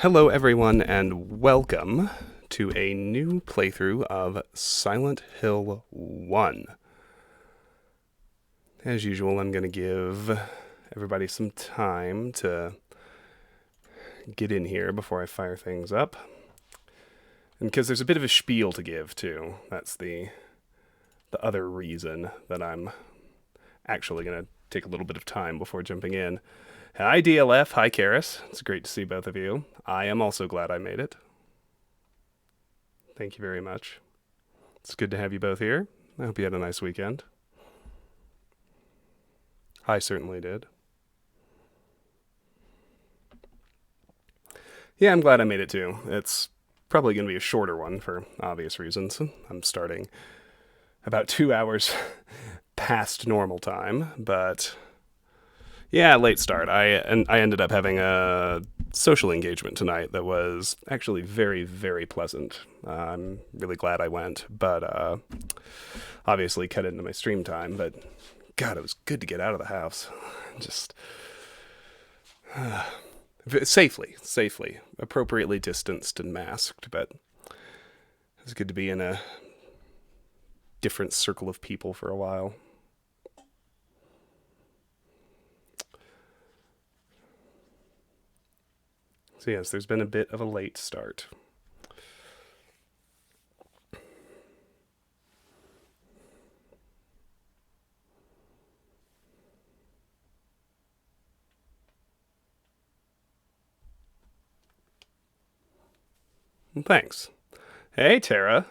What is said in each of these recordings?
Hello everyone and welcome to a new playthrough of Silent Hill 1. As usual, I'm going to give everybody some time to get in here before I fire things up. And because there's a bit of a spiel to give too. That's the other reason that I'm actually going to take a little bit of time before jumping in. Hi DLF, hi Karis. It's great to see both of you. I am also glad I made it. Thank you very much. It's good to have you both here. I hope you had a nice weekend. I certainly did. Yeah, I'm glad I made it too. It's probably going to be a shorter one for obvious reasons. I'm starting about 2 hours past normal time, but yeah, late start. I ended up having a social engagement tonight that was actually very, very pleasant. I'm really glad I went, but obviously cut into my stream time. But God, it was good to get out of the house. Just safely, appropriately distanced and masked, but it was good to be in a different circle of people for a while. So yes, there's been a bit of a late start. Thanks. Hey, Tara.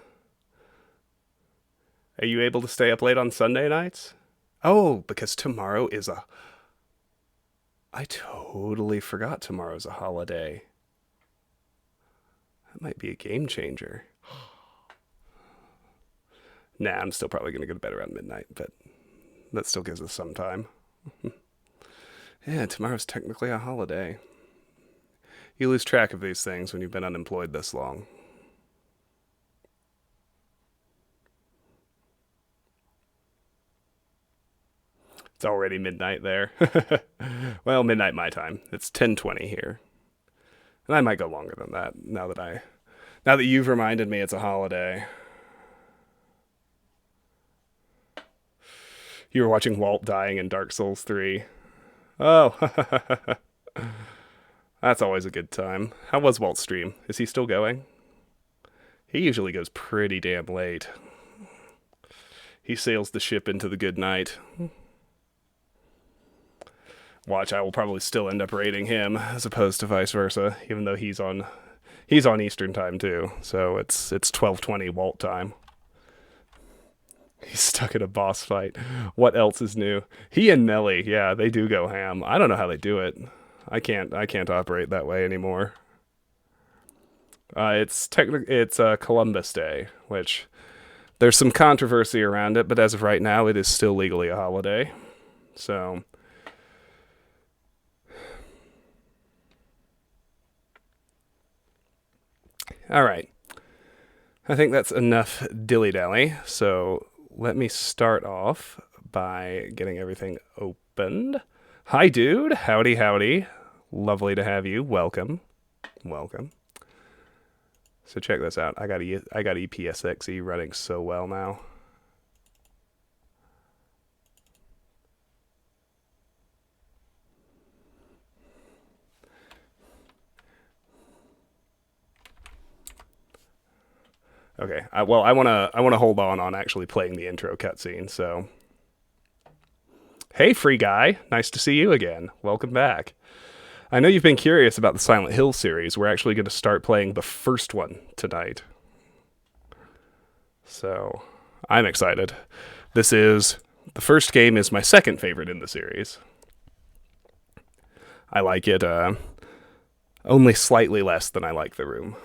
Are you able to stay up late on Sunday nights? Oh, because tomorrow is a... I totally forgot tomorrow's a holiday. That might be a game changer. Nah, I'm still probably going to go to bed around midnight, but that still gives us some time. Yeah, tomorrow's technically a holiday. You lose track of these things when you've been unemployed this long. It's already midnight there. Well, midnight my time. It's 10:20 here. And I might go longer than that now that you've reminded me it's a holiday. You were watching Walt dying in Dark Souls 3. Oh, that's always a good time. How was Walt's stream? Is he still going? He usually goes pretty damn late. He sails the ship into the good night. Watch, I will probably still end up raiding him as opposed to vice versa, even though he's on Eastern time too. So it's 12:20 Walt time. He's stuck in a boss fight. What else is new? He and Nelly, yeah, they do go ham. I don't know how they do it. I can't operate that way anymore. It's Columbus Day, which there's some controversy around it, but as of right now, it is still legally a holiday. So, all right. I think that's enough dilly-dally. So let me start off by getting everything opened. Hi, dude. Howdy, howdy. Lovely to have you. Welcome. So check this out. I got EPSXE running so well now. Okay. I want to hold on actually playing the intro cutscene. So, hey, free guy. Nice to see you again. Welcome back. I know you've been curious about the Silent Hill series. We're actually going to start playing the first one tonight. So, I'm excited. The first game is my second favorite in the series. I like it only slightly less than I like The Room.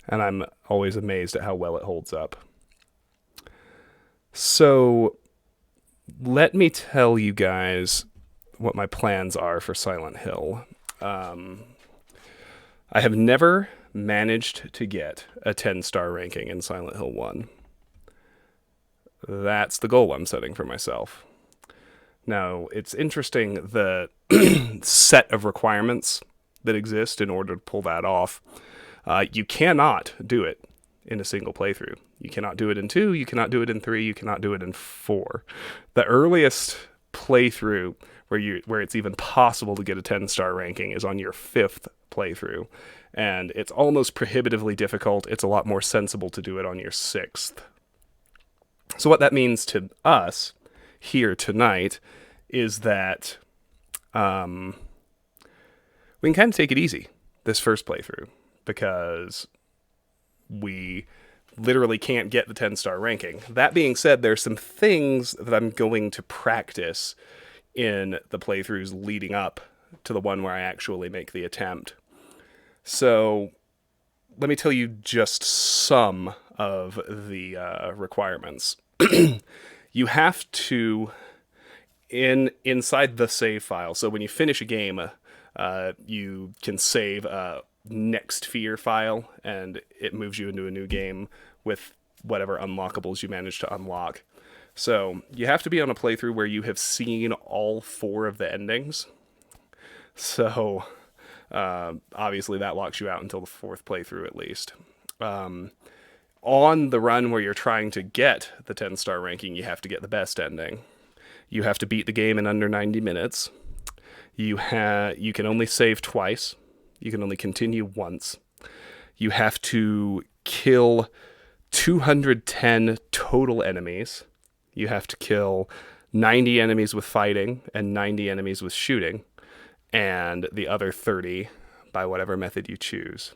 And I'm always amazed at how well it holds up. So, let me tell you guys what my plans are for Silent Hill. I have never managed to get a 10-star ranking in Silent Hill 1. That's the goal I'm setting for myself. Now, it's interesting the set of requirements that exist in order to pull that off. You cannot do it in a single playthrough. You cannot do it in 2, you cannot do it in 3, you cannot do it in 4. The earliest playthrough where it's even possible to get a 10-star ranking is on your 5th playthrough, and it's almost prohibitively difficult. It's a lot more sensible to do it on your 6th. So what that means to us here tonight is that we can kind of take it easy this first playthrough, because we literally can't get the 10-star ranking. That being said, there's some things that I'm going to practice in the playthroughs leading up to the one where I actually make the attempt. So let me tell you just some of the requirements. You have to, inside the save file, so when you finish a game, you can save a next fear file, and it moves you into a new game with whatever unlockables you manage to unlock. So you have to be on a playthrough where you have seen all 4 of the endings. So obviously that locks you out until the 4th playthrough at least. On the run where you're trying to get the 10-star ranking, you have to get the best ending. You have to beat the game in under 90 minutes. You can only save twice. You can only continue once. You have to kill 210 total enemies. You have to kill 90 enemies with fighting and 90 enemies with shooting, and the other 30 by whatever method you choose.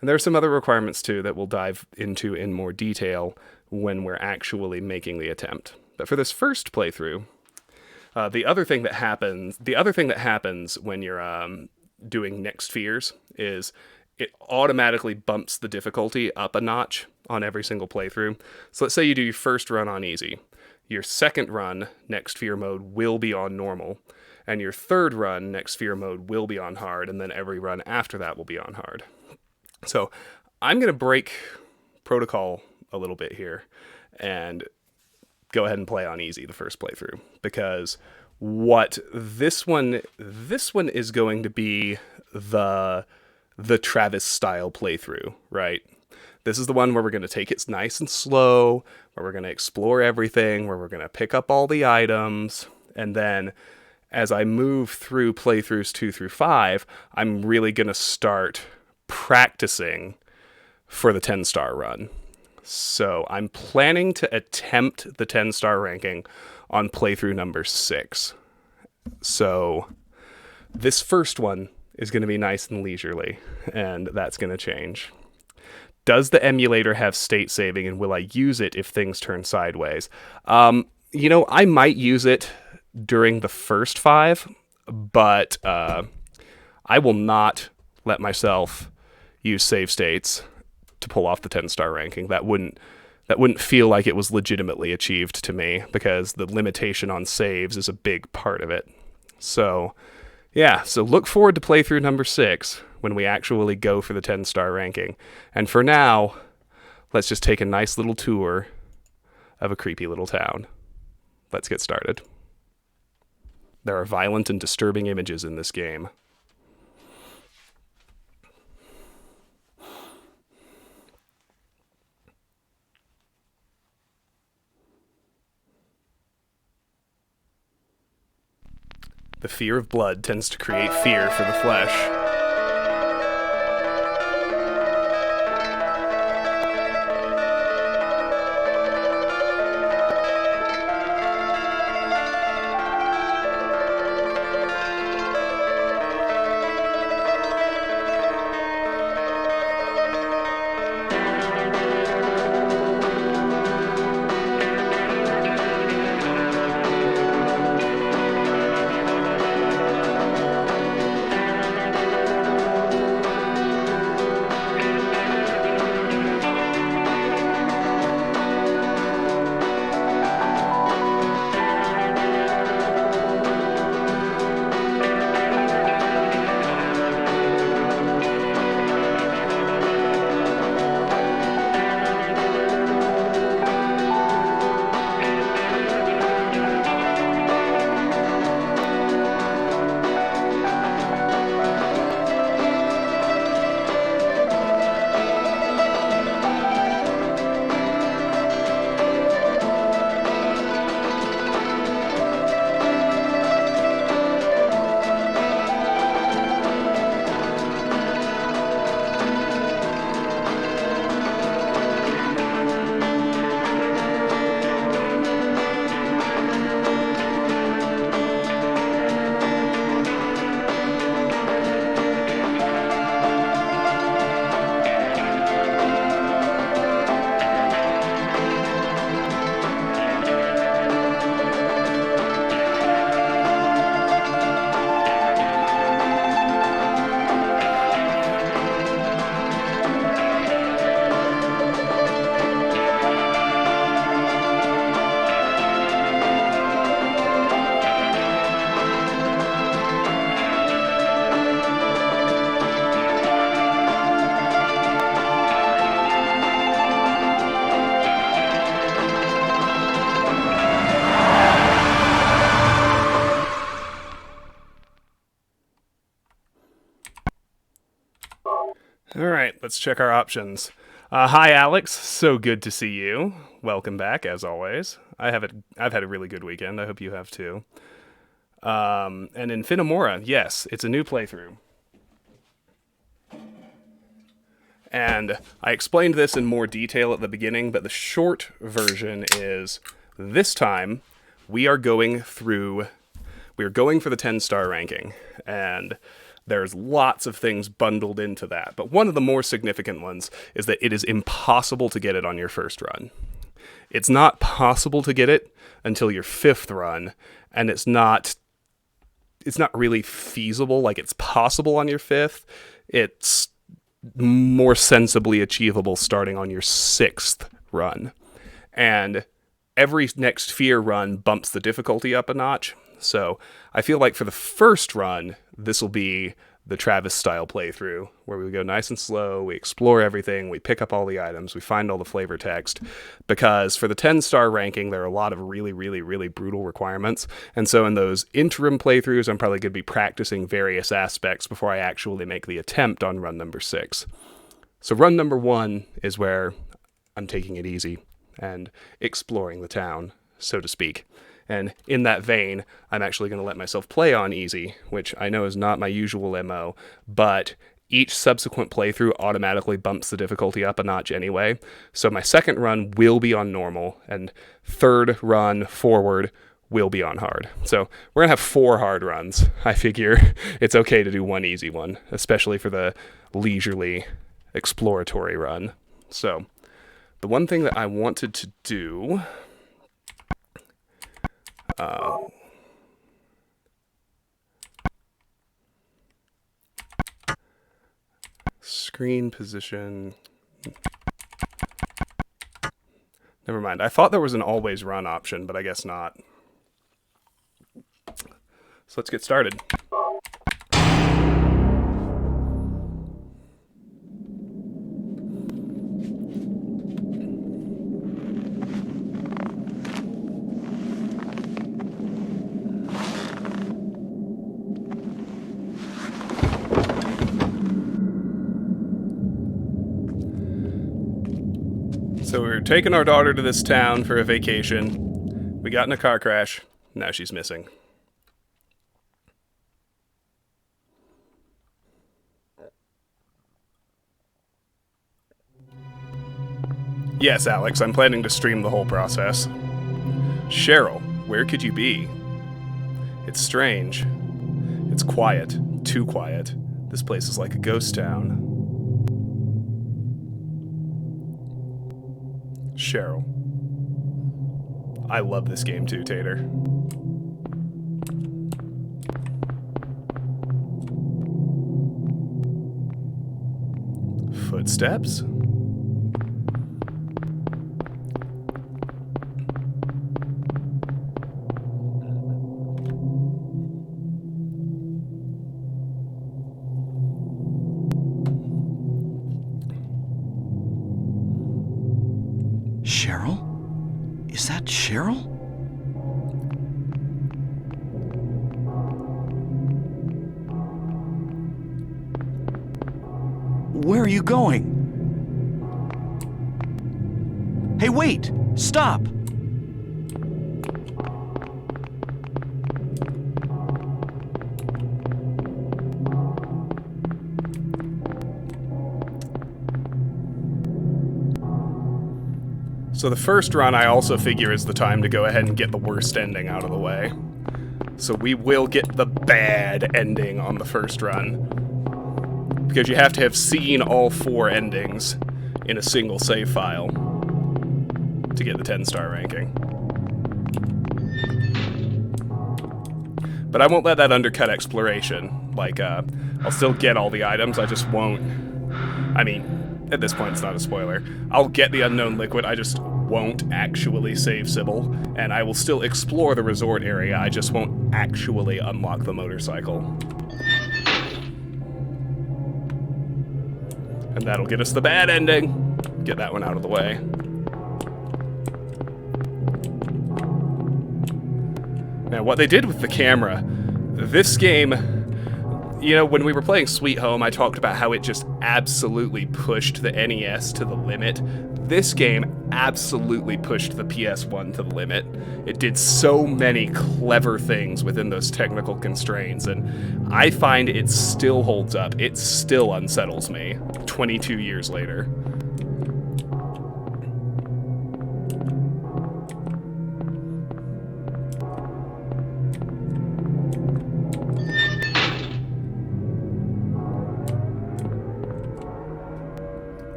And there are some other requirements too that we'll dive into in more detail when we're actually making the attempt. But for this first playthrough, the other thing that happens when you're doing next fears is it automatically bumps the difficulty up a notch on every single playthrough. So let's say you do your first run on easy. Your second run, next fear mode, will be on normal. And your third run, next fear mode, will be on hard. And then every run after that will be on hard. So I'm going to break protocol a little bit here and go ahead and play on easy the first playthrough, because what this one is going to be the Travis style playthrough, right? This is the one where we're going to take it nice and slow, where we're going to explore everything, where we're going to pick up all the items, and then as I move through playthroughs 2 through 5, I'm really going to start practicing for the 10-star run. So I'm planning to attempt the 10-star ranking on playthrough number 6. So this first one is going to be nice and leisurely, and that's going to change. Does the emulator have state saving, and will I use it if things turn sideways? I might use it during the first 5, but I will not let myself use save states to pull off the 10-star ranking. That wouldn't feel like it was legitimately achieved to me, because the limitation on saves is a big part of it. So look forward to playthrough number 6 when we actually go for the 10-star ranking. And for now, let's just take a nice little tour of a creepy little town. Let's get started. There are violent and disturbing images in this game. The fear of blood tends to create fear for the flesh. All right, let's check our options. Hi, Alex. So good to see you. Welcome back, as always. I've had a really good weekend. I hope you have too. And in Finamora, yes, it's a new playthrough. And I explained this in more detail at the beginning, but the short version is this time we are going for the 10-star ranking. And there's lots of things bundled into that. But one of the more significant ones is that it is impossible to get it on your first run. It's not possible to get it until your 5th run, and it's not really feasible. Like, it's possible on your 5th. It's more sensibly achievable starting on your 6th run. And every next fear run bumps the difficulty up a notch. So I feel like for the first run, this will be the Travis-style playthrough, where we go nice and slow, we explore everything, we pick up all the items, we find all the flavor text, because for the 10-star ranking, there are a lot of really, really, really brutal requirements, and so in those interim playthroughs, I'm probably going to be practicing various aspects before I actually make the attempt on run number 6. So run number 1 is where I'm taking it easy and exploring the town, so to speak. And in that vein, I'm actually going to let myself play on easy, which I know is not my usual MO, but each subsequent playthrough automatically bumps the difficulty up a notch anyway. So my second run will be on normal, and third run forward will be on hard. So we're going to have 4 hard runs. I figure it's okay to do one easy one, especially for the leisurely exploratory run. So the one thing that I wanted to do... screen position. Never mind. I thought there was an always run option, but I guess not. So let's get started. So we were taking our daughter to this town for a vacation. We got in a car crash. Now she's missing. Yes, Alex, I'm planning to stream the whole process. Cheryl, where could you be? It's strange. It's quiet. Too quiet. This place is like a ghost town. Cheryl. I love this game too, Tater. Footsteps? Cheryl? Is that Cheryl? Where are you going? Hey, wait! Stop! So the first run I also figure is the time to go ahead and get the worst ending out of the way. So we will get the bad ending on the first run. Because you have to have seen all 4 endings in a single save file to get the 10-star ranking. But I won't let that undercut exploration. Like, I'll still get all the items, I just won't... I mean, at this point it's not a spoiler. I'll get the unknown liquid, I just won't actually save Sybil, and I will still explore the resort area, I just won't actually unlock the motorcycle. And that'll get us the bad ending. Get that one out of the way. Now, what they did with the camera, this game, You know, when we were playing Sweet Home, I talked about how it just absolutely pushed the NES to the limit. This game absolutely pushed the PS1 to the limit. It did so many clever things within those technical constraints, and I find it still holds up. It still unsettles me 22 years later.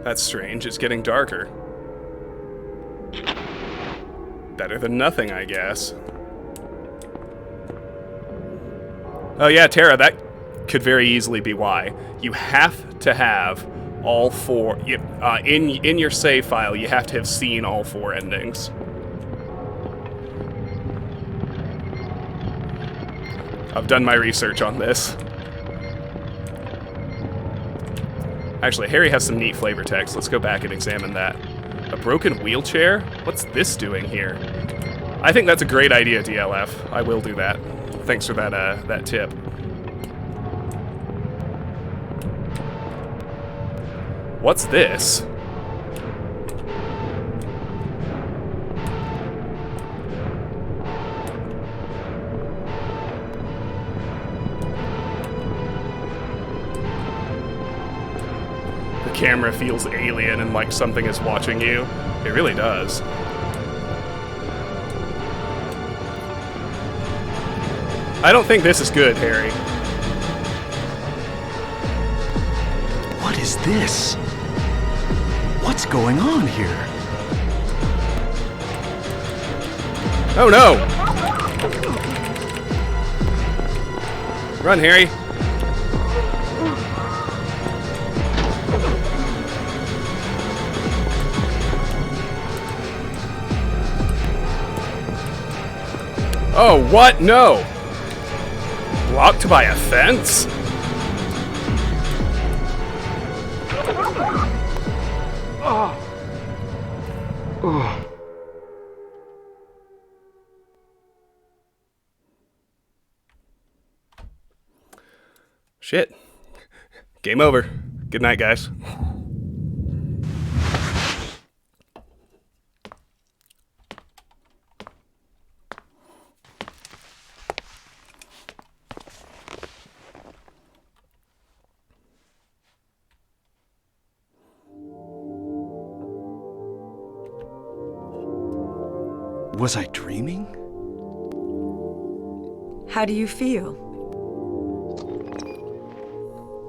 That's strange, it's getting darker. Better than nothing, I guess. Oh yeah, Tara, that could very easily be why. You have to have all four... in your save file, you have to have seen all four endings. I've done my research on this. Actually, Harry has some neat flavor text. Let's go back and examine that. A broken wheelchair? What's this doing here? I think that's a great idea, DLF. I will do that. Thanks for that tip. What's this? Camera feels alien and like something is watching you. It really does. I don't think this is good, Harry. What is this? What's going on here? Oh no! Run, Harry. Oh, what? No! Blocked by a fence? Shit. Game over. Good night, guys. Was I dreaming? How do you feel?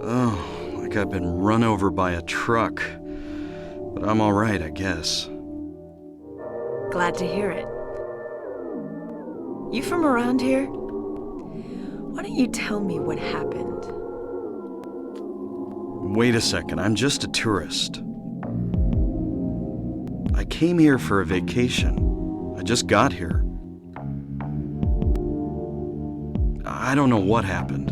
Oh, like I've been run over by a truck. But I'm all right, I guess. Glad to hear it. You from around here? Why don't you tell me what happened? Wait a second, I'm just a tourist. I came here for a vacation. I just got here. I don't know what happened.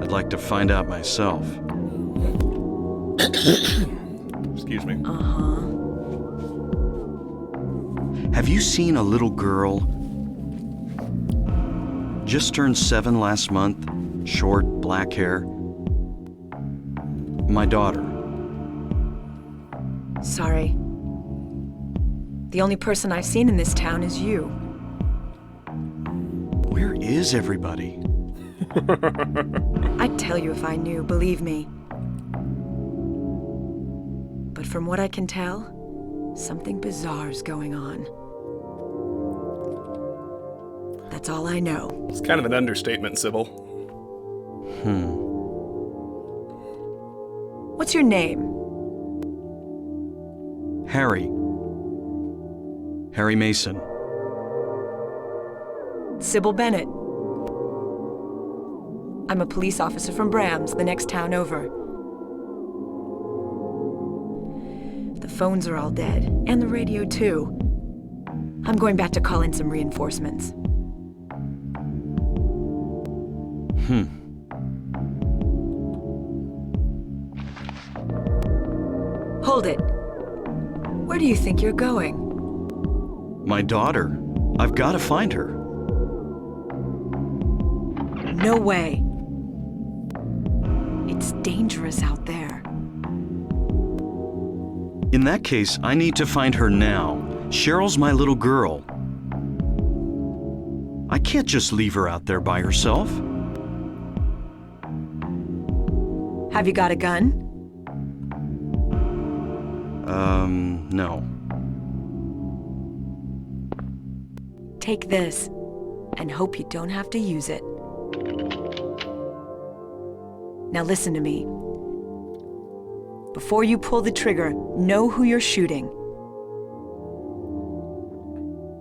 I'd like to find out myself. Excuse me. Uh-huh. Have you seen a little girl? Just turned 7 last month. Short, black hair. My daughter. Sorry. The only person I've seen in this town is you. Where is everybody? I'd tell you if I knew, believe me. But from what I can tell, something bizarre's going on. That's all I know. It's kind of an understatement, Sybil. What's your name? Harry. Harry Mason. Sybil Bennett. I'm a police officer from Brams, the next town over. The phones are all dead, and the radio too. I'm going back to call in some reinforcements. Hold it. Where do you think you're going? My daughter. I've got to find her. No way. It's dangerous out there. In that case, I need to find her now. Cheryl's my little girl. I can't just leave her out there by herself. Have you got a gun? No. Take this, and hope you don't have to use it. Now listen to me. Before you pull the trigger, know who you're shooting.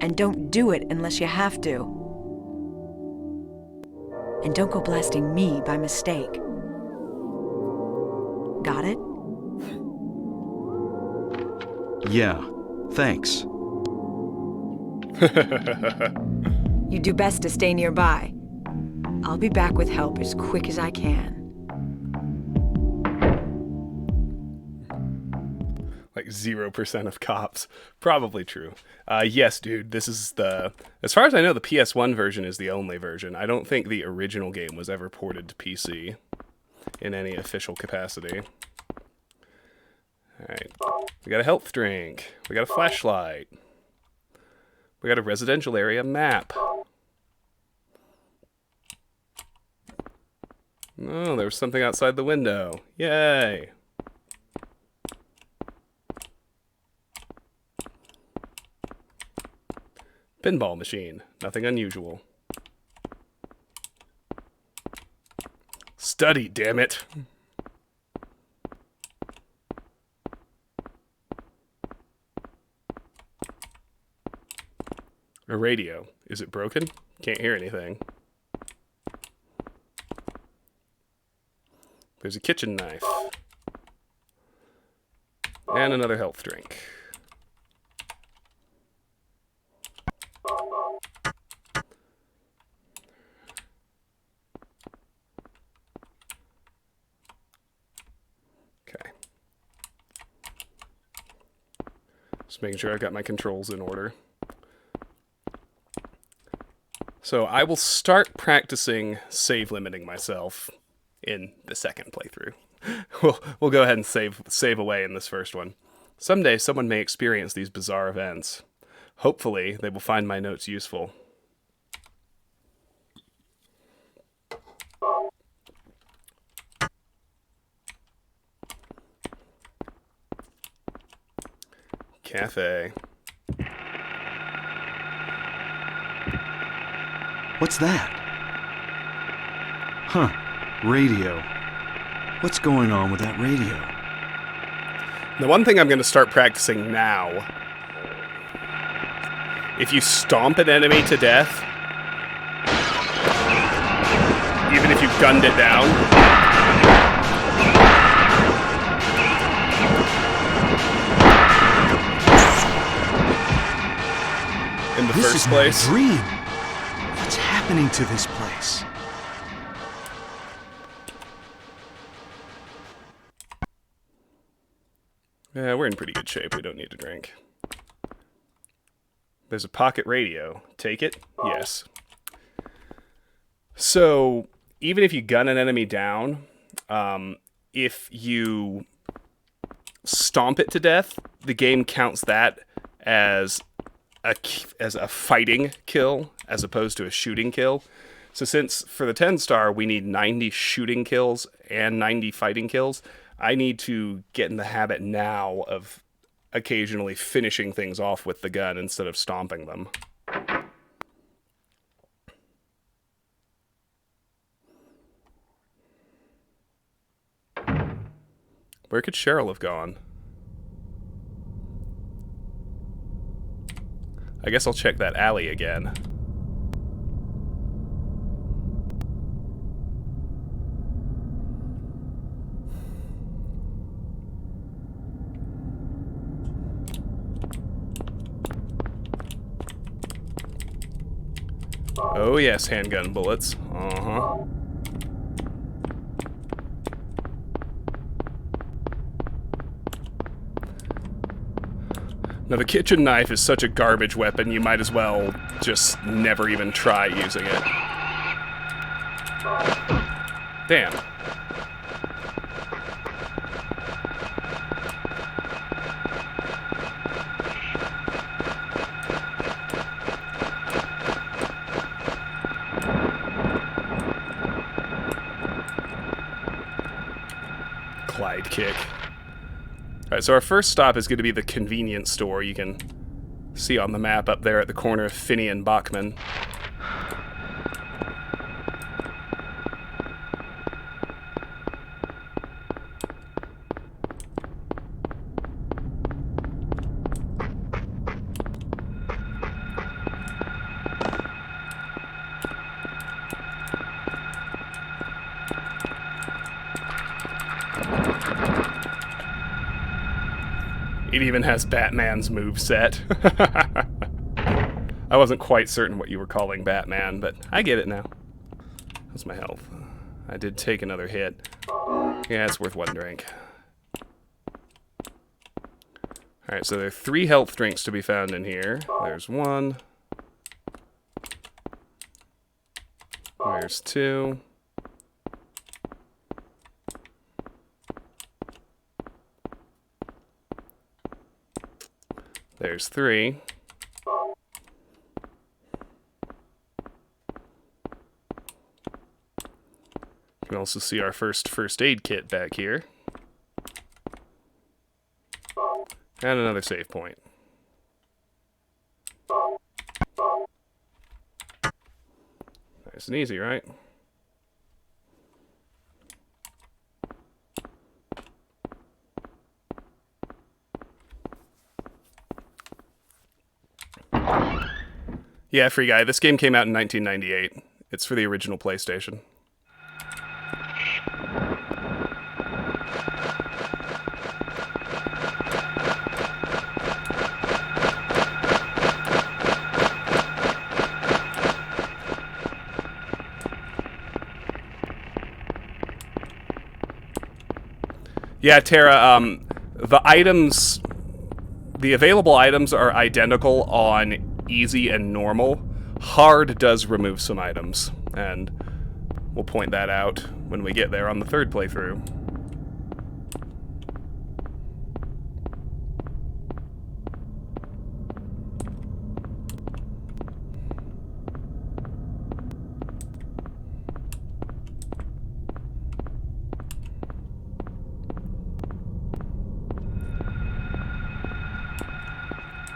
And don't do it unless you have to. And don't go blasting me by mistake. Got it? Yeah, thanks. You do best to stay nearby. I'll be back with help as quick as I can. Like 0% of cops. Probably true. Yes, dude, this is as far as I know, the PS1 version is the only version. I don't think the original game was ever ported to PC in any official capacity. Alright. We got a health drink. We got a flashlight. We got a residential area map. Oh, there was something outside the window. Yay! Pinball machine. Nothing unusual. Study, damn it! A radio. Is it broken? Can't hear anything. There's a kitchen knife. And another health drink. Okay. Just making sure I've got my controls in order. So I will start practicing save limiting myself in the second playthrough. We'll go ahead and save away in this first one. Someday someone may experience these bizarre events. Hopefully they will find my notes useful. Cafe. What's that? Huh. Radio. What's going on with that radio? The one thing I'm going to start practicing now, if you stomp an enemy to death, even if you've gunned it down, in the first place. This is my dream. What's happening to this place? Yeah, we're in pretty good shape. We don't need to drink. There's a pocket radio. Take it? Yes. So, even if you gun an enemy down, if you stomp it to death, the game counts that as a fighting kill as opposed to a shooting kill. So since for the 10-star we need 90 shooting kills and 90 fighting kills, I need to get in the habit now of occasionally finishing things off with the gun instead of stomping them. Where could Cheryl have gone? I guess I'll check that alley again. Oh yes, handgun bullets. Uh-huh. Now the kitchen knife is such a garbage weapon, you might as well just never even try using it. Damn. Glide kick. Alright, so our first stop is going to be the convenience store you can see on the map up there at the corner of Finney and Bachman. It even has Batman's moveset. I wasn't quite certain what you were calling Batman, but I get it now. How's my health? I did take another hit. Yeah, it's worth one drink. Alright, so there are 3 health drinks to be found in here. There's 1. There's 2. There's 3. You can also see our first aid kit back here. And another save point. Nice and easy, right? Yeah, free guy. This game came out in 1998. It's for the original PlayStation. Yeah, Tara, the available items are identical on easy and normal. Hard does remove some items, and we'll point that out when we get there on the 3rd playthrough.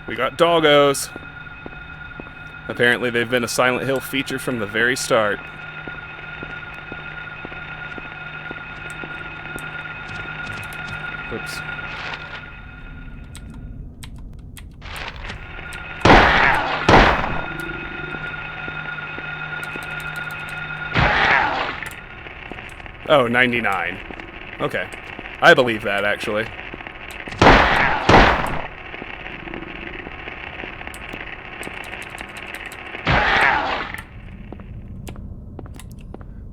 We got doggos. Apparently they've been a Silent Hill feature from the very start. Oops. Oh, 99. Okay. I believe that, actually.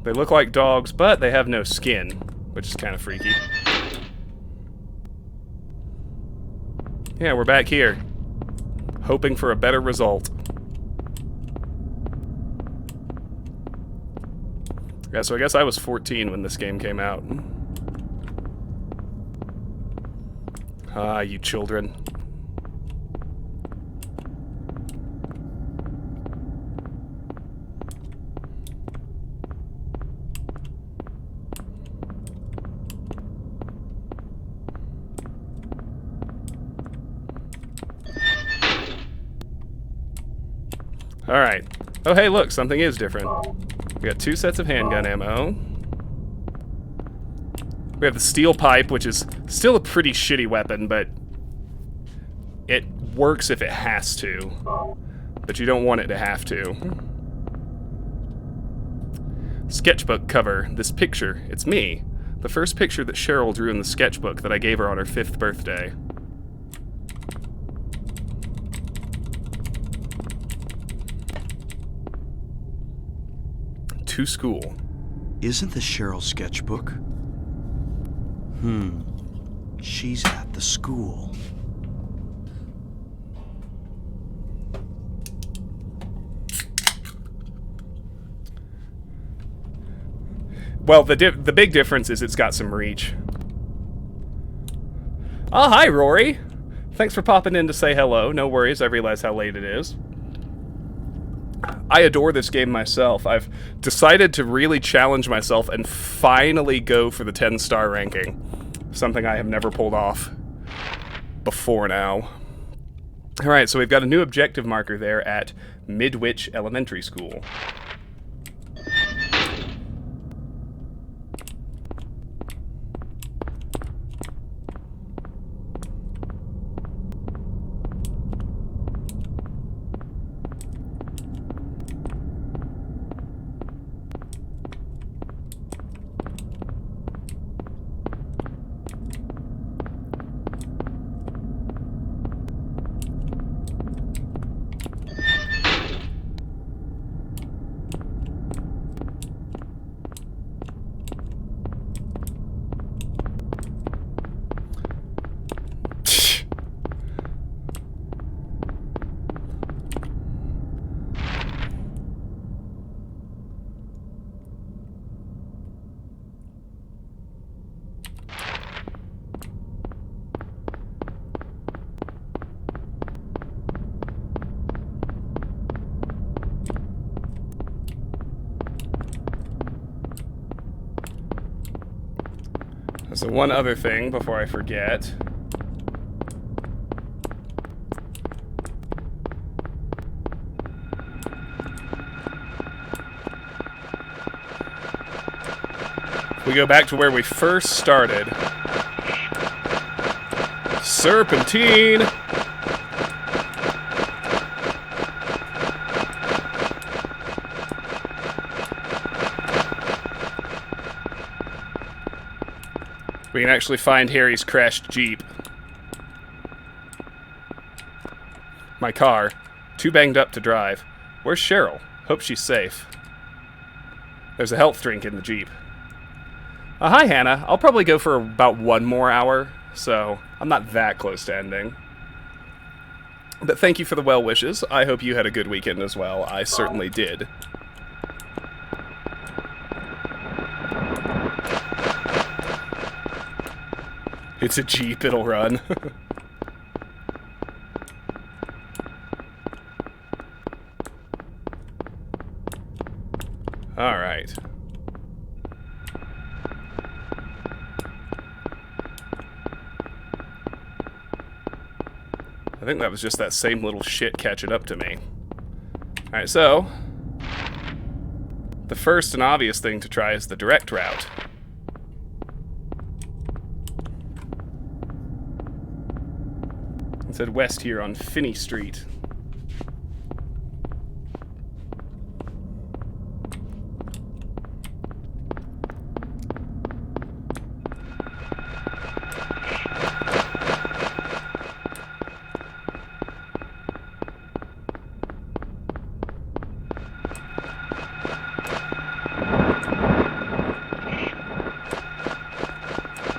They look like dogs, but they have no skin, which is kind of freaky. Yeah, we're back here, hoping for a better result. Yeah, so I guess I was 14 when this game came out. Ah, you children. Alright. Oh, hey, look, something is different. We got 2 sets of handgun ammo. We have the steel pipe, which is still a pretty shitty weapon, but it works if it has to. But you don't want it to have to. Sketchbook cover. This picture. It's me. The first picture that Cheryl drew in the sketchbook that I gave her on her 5th birthday. To school. Isn't this Cheryl's sketchbook? She's at the school. Well, the big difference is it's got some reach. Oh, hi, Rory. Thanks for popping in to say hello. No worries, I realize how late it is. I adore this game myself. I've decided to really challenge myself and finally go for the 10-star ranking. Something I have never pulled off before now. Alright, so we've got a new objective marker there at Midwich Elementary School. So one other thing before I forget. We go back to where we first started. Serpentine! We can actually find Harry's crashed Jeep. My car. Too banged up to drive. Where's Cheryl? Hope she's safe. There's a health drink in the Jeep. Hi, Hannah. I'll probably go for about 1 more hour, so I'm not that close to ending. But thank you for the well wishes. I hope you had a good weekend as well. I certainly did. It's a Jeep, it'll run. Alright. I think that was just that same little shit catching up to me. Alright, so the first and obvious thing to try is the direct route. Let's head west here on Finney Street.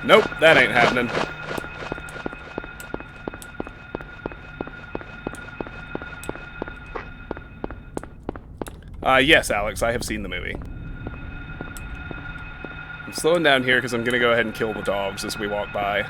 Nope, that ain't happening. Yes, Alex, I have seen the movie. I'm slowing down here because I'm going to go ahead and kill the dogs as we walk by.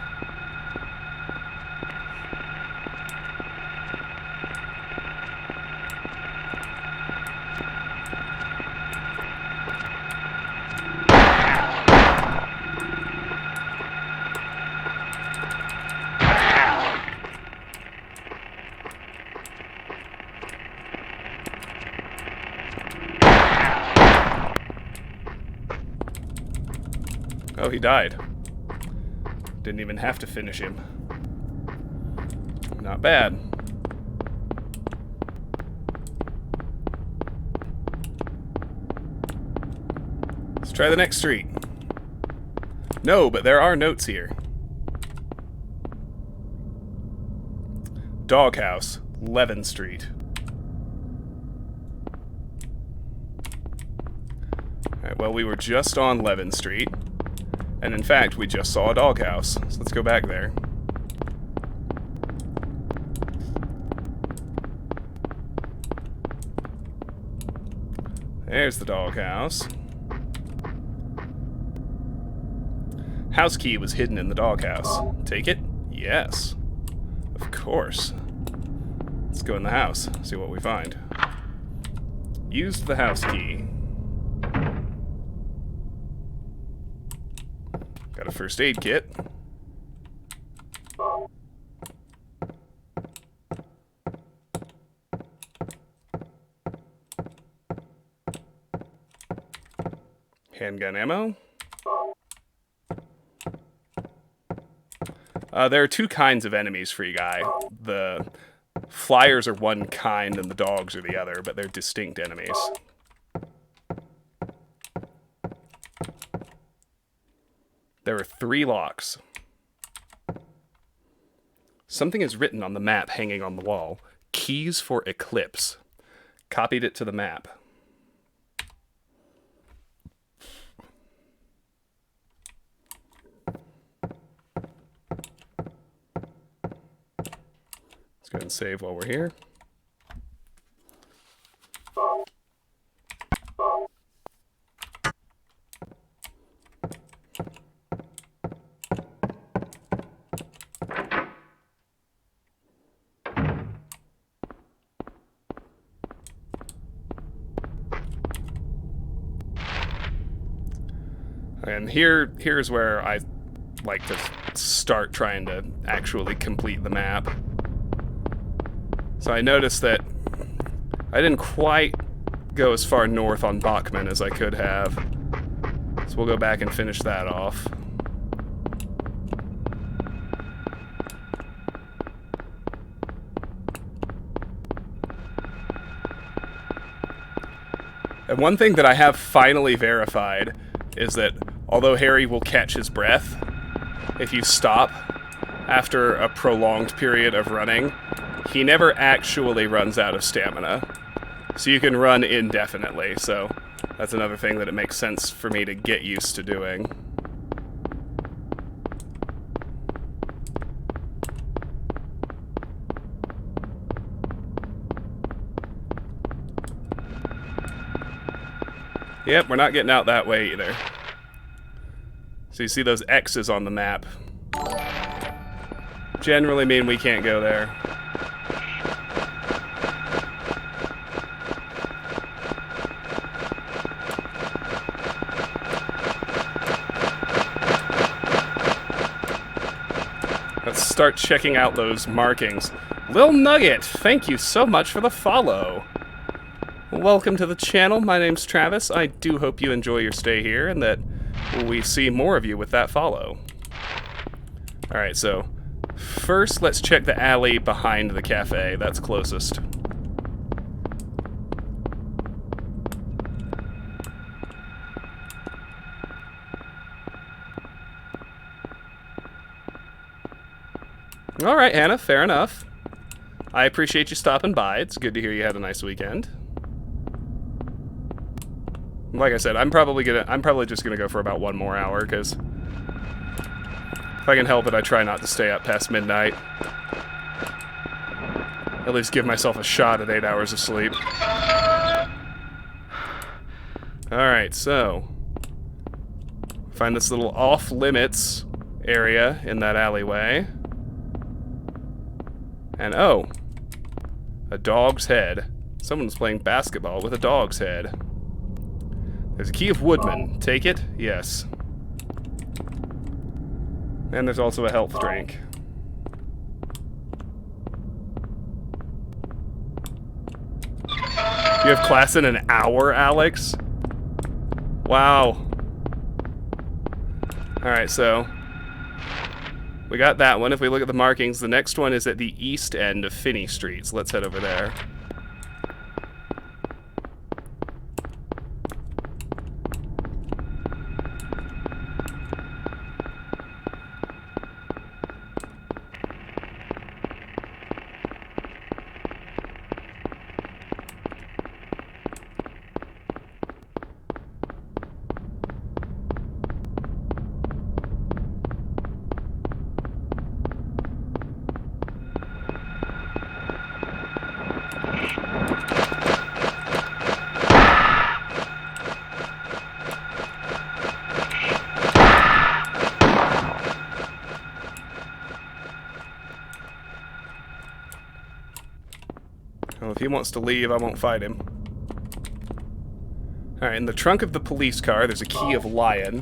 Oh, he died. Didn't even have to finish him. Not bad. Let's try the next street. No, but there are notes here. Doghouse, Levin Street. Alright, well, we were just on Levin Street. And in fact, we just saw a doghouse. So let's go back there. There's the doghouse. House key was hidden in the doghouse. Take it? Yes. Of course. Let's go in the house, see what we find. Used the house key. Got a first aid kit. Handgun ammo. There are two kinds of enemies, Free Guy. The flyers are one kind and the dogs are the other, but they're distinct enemies. There are 3 locks. Something is written on the map hanging on the wall. Keys for Eclipse. Copied it to the map. Let's go ahead and save while we're here. And here's where I like to start trying to actually complete the map. So I noticed that I didn't quite go as far north on Bachman as I could have. So we'll go back and finish that off. And one thing that I have finally verified is that although Harry will catch his breath if you stop after a prolonged period of running, he never actually runs out of stamina. So you can run indefinitely, so that's another thing that it makes sense for me to get used to doing. Yep, we're not getting out that way either. So you see those X's on the map. Generally mean we can't go there. Let's start checking out those markings. Lil Nugget, thank you so much for the follow. Welcome to the channel. My name's Travis. I do hope you enjoy your stay here and that we see more of you with that follow. Alright, so first let's check the alley behind the cafe. That's closest. Alright, Hannah, fair enough. I appreciate you stopping by. It's good to hear you had a nice weekend. Like I said, I'm probably just gonna go for about 1 more hour, because if I can help it, I try not to stay up past midnight. At least give myself a shot at 8 hours of sleep. Alright, so find this little off-limits area in that alleyway. And oh, a dog's head. Someone's playing basketball with a dog's head. There's a key of Woodman. Take it? Yes. And there's also a health drink. You have class in an hour, Alex? Wow. Alright, so we got that one. If we look at the markings, the next one is at the east end of Finney Street. So let's head over there. if he wants to leave, I won't fight him. Alright, in the trunk of the police car, there's a key of lion.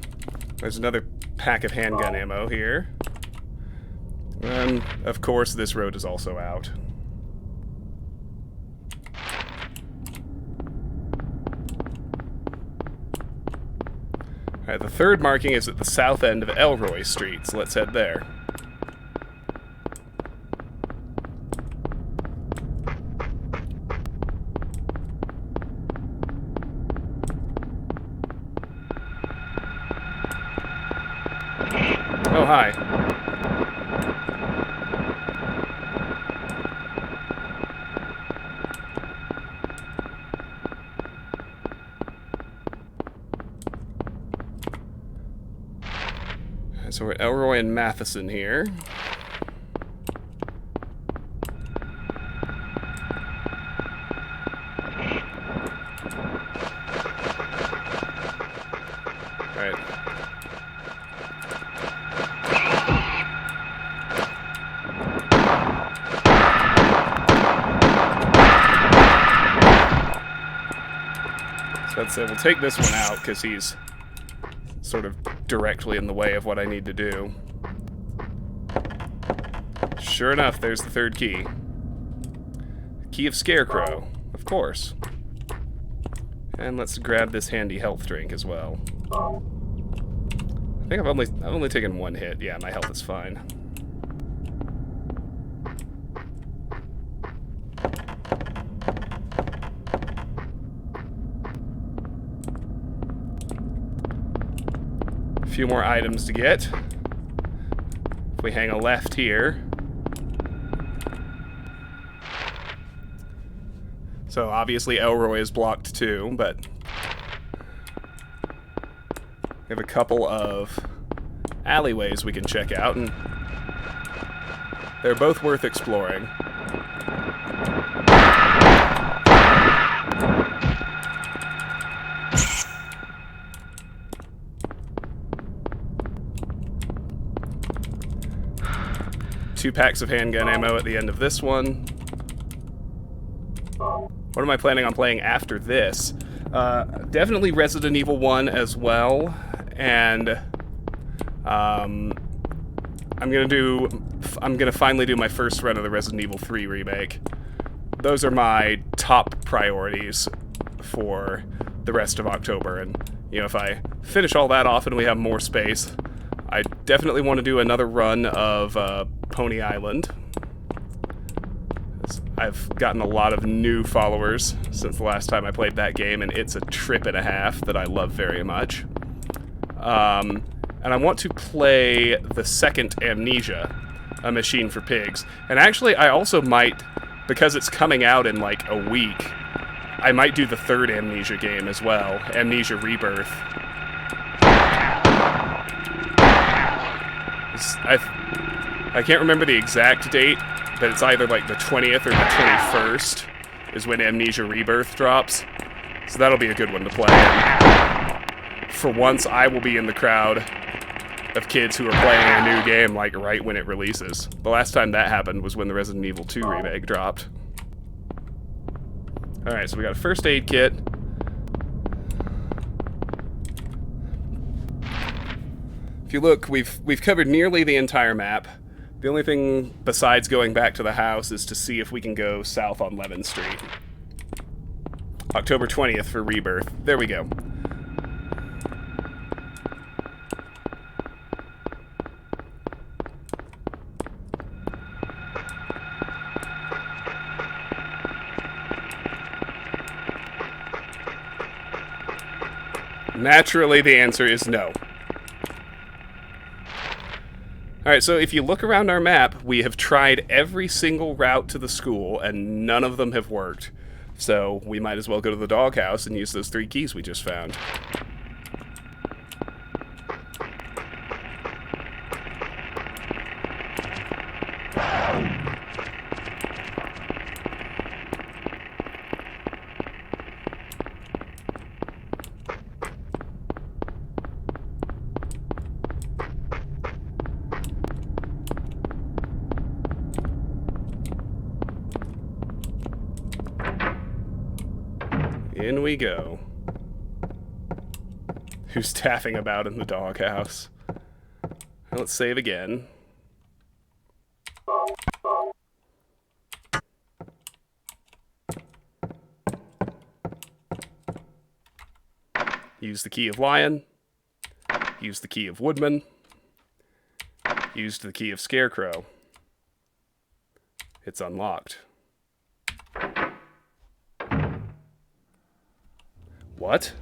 There's another pack of handgun ammo here. And, of course, this road is also out. Alright, the third marking is at the south end of Elroy Street, so let's head there. Oh, hi. So we're at Elroy and Matheson here. Alright. So let's say we'll take this one out because he's sort of directly in the way of what I need to do. Sure enough, there's the third key. Key of Scarecrow, of course. And let's grab this handy health drink as well. I think I've only taken one hit. Yeah, my health is fine. A few more items to get. If we hang a left here. So obviously Elroy is blocked too, but we have a couple of alleyways we can check out, and they're both worth exploring. Two packs of handgun ammo at the end of this one. What am I planning on playing after this? Definitely Resident Evil 1 as well, and I'm gonna finally do my first run of the Resident Evil 3 remake. Those are my top priorities for the rest of October, and you know, if I finish all that off and we have more space, I definitely want to do another run of Pony Island. I've gotten a lot of new followers since the last time I played that game, and it's a trip and a half that I love very much. And I want to play the second Amnesia, A Machine for Pigs. And actually, I also might, because it's coming out in like a week, I might do the third Amnesia game as well, Amnesia Rebirth. I can't remember the exact date, but it's either like the 20th or the 21st is when Amnesia Rebirth drops. So that'll be a good one to play. And for once, I will be in the crowd of kids who are playing a new game like right when it releases. The last time that happened was when the Resident Evil 2 remake dropped. Alright, so we got a first aid kit. If you look, we've covered nearly the entire map. The only thing besides going back to the house is to see if we can go south on Levin Street. October 20th for Rebirth. There we go. Naturally, the answer is no. Alright, so if you look around our map, we have tried every single route to the school, and none of them have worked. So we might as well go to the doghouse and use those 3 keys we just found. In we go. Who's taffing about in the doghouse? Let's save again. Use the key of lion. Use the key of woodman. Used the key of scarecrow. It's unlocked. What?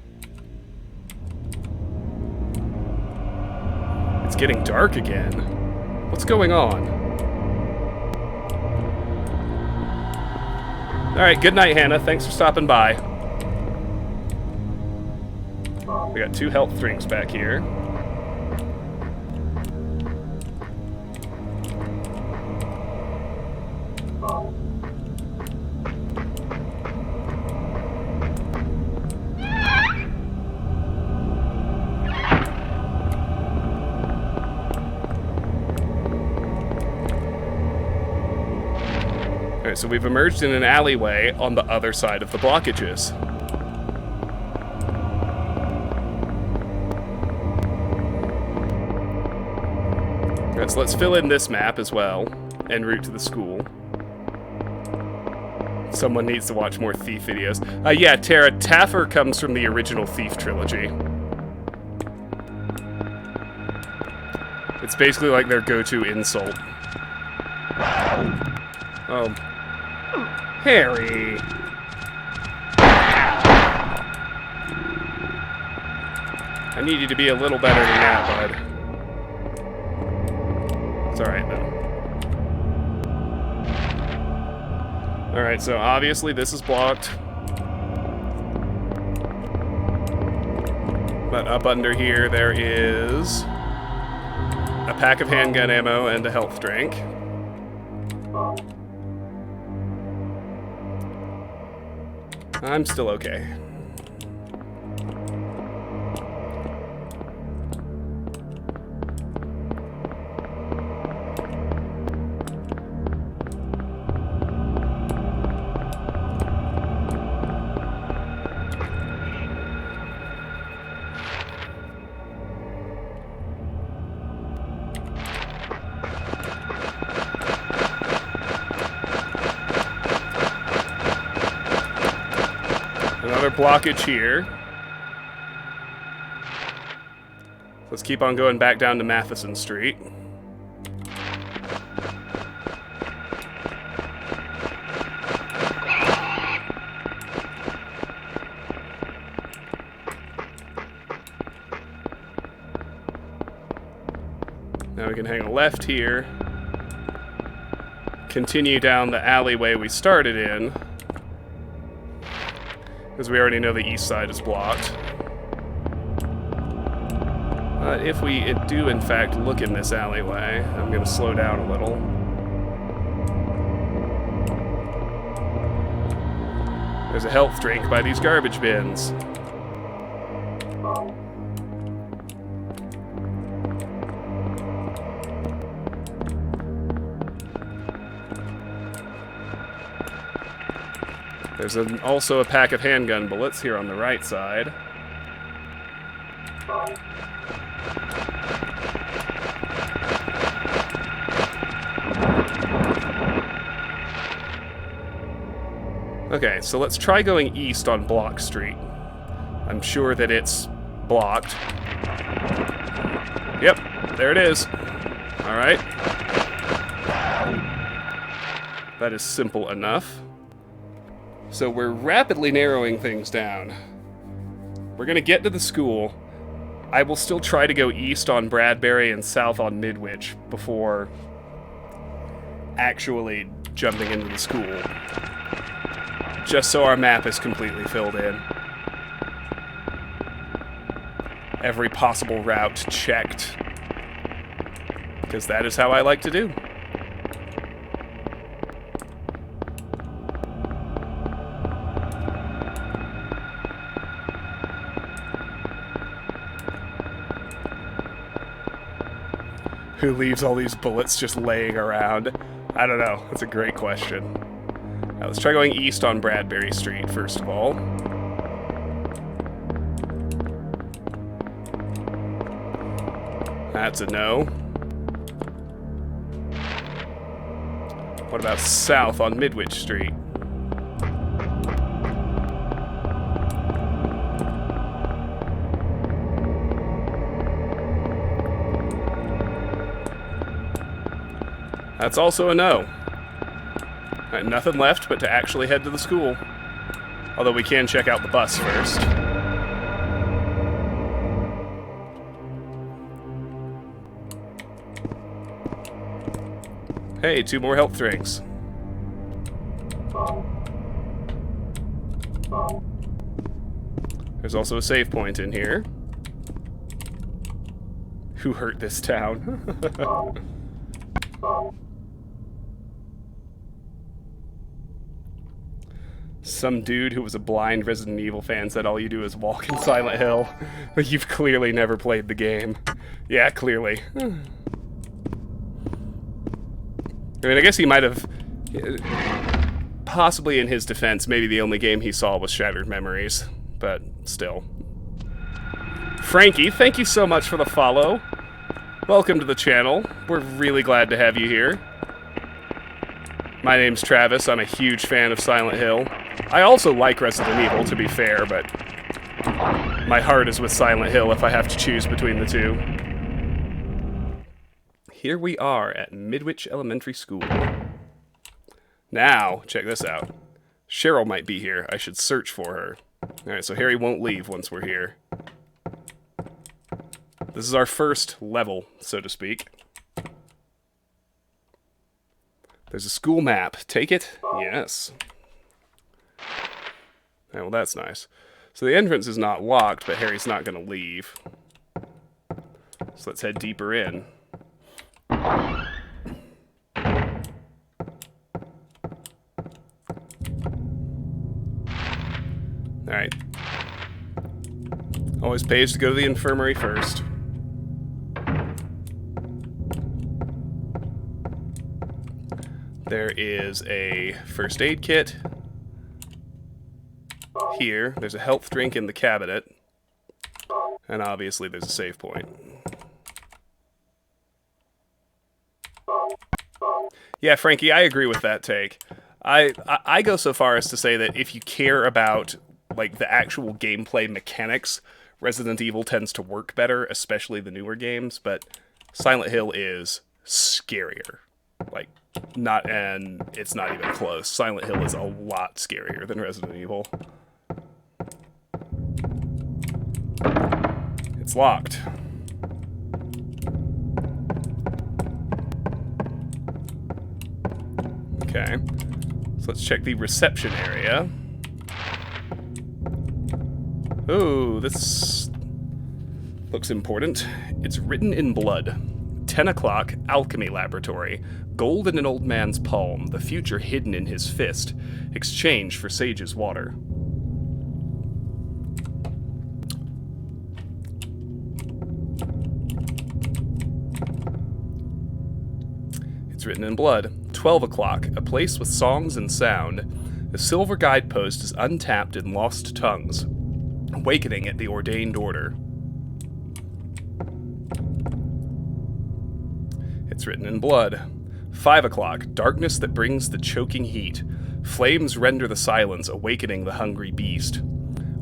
It's getting dark again. What's going on? Alright, good night, Hannah. Thanks for stopping by. We got 2 health drinks back here. Alright, so we've emerged in an alleyway on the other side of the blockages. Alright, so let's fill in this map as well, en route to the school. Someone needs to watch more Thief videos. Yeah, Tara, Taffer comes from the original Thief trilogy. It's basically like their go-to insult. Oh. Harry! I need you to be a little better than that, bud. It's alright, though. Alright, so obviously this is blocked. But up under here there is a pack of handgun ammo and a health drink. I'm still okay. Another blockage here. Let's keep on going back down to Matheson Street. Now we can hang a left here. Continue down the alleyway we started in. Because we already know the east side is blocked. If we do, in fact, look in this alleyway, I'm going to slow down a little. There's a health drink by these garbage bins. There's also a pack of handgun bullets here on the right side. Okay, so let's try going east on Block Street. I'm sure that it's blocked. Yep, there it is. All right. That is simple enough. So we're rapidly narrowing things down. We're gonna get to the school. I will still try to go east on Bradbury and south on Midwich before actually jumping into the school. Just so our map is completely filled in. Every possible route checked. Because that is how I like to do. Who leaves all these bullets just laying around? I don't know. That's a great question. Now, let's try going east on Bradbury Street, first of all. That's a no. What about south on Midwich Street? That's also a no. Alright, nothing left but to actually head to the school. Although we can check out the bus first. Hey, 2 more health drinks. There's also a save point in here. Who hurt this town? Some dude who was a blind Resident Evil fan said all you do is walk in Silent Hill, but you've clearly never played the game. Yeah, clearly. I mean, I guess he might have... Possibly in his defense, maybe the only game he saw was Shattered Memories, but still. Frankie, thank you so much for the follow. Welcome to the channel. We're really glad to have you here. My name's Travis. I'm a huge fan of Silent Hill. I also like Resident Evil, to be fair, but my heart is with Silent Hill if I have to choose between the two. Here we are at Midwich Elementary School. Now, check this out. Cheryl might be here. I should search for her. Alright, so Harry won't leave once we're here. This is our first level, so to speak. There's a school map. Take it? Yes. Yeah, well, that's nice. So the entrance is not locked, but Harry's not going to leave. So let's head deeper in. Alright. Always pays to go to the infirmary first. There is a first aid kit. Here, there's a health drink in the cabinet. And obviously there's a save point. Yeah, Frankie, I agree with that take. I go so far as to say that if you care about like the actual gameplay mechanics, Resident Evil tends to work better, especially the newer games, but Silent Hill is scarier. Like, it's not even close. Silent Hill is a lot scarier than Resident Evil. It's locked. Okay. So let's check the reception area. Oh, this looks important. It's written in blood. 10 o'clock, alchemy laboratory. Gold in an old man's palm, the future hidden in his fist. Exchange for sage's water. It's written in blood. 12 o'clock, a place with songs and sound. The silver guidepost is untapped in lost tongues. Awakening at the ordained order. It's written in blood. 5 o'clock, darkness that brings the choking heat. Flames render the silence, awakening the hungry beast.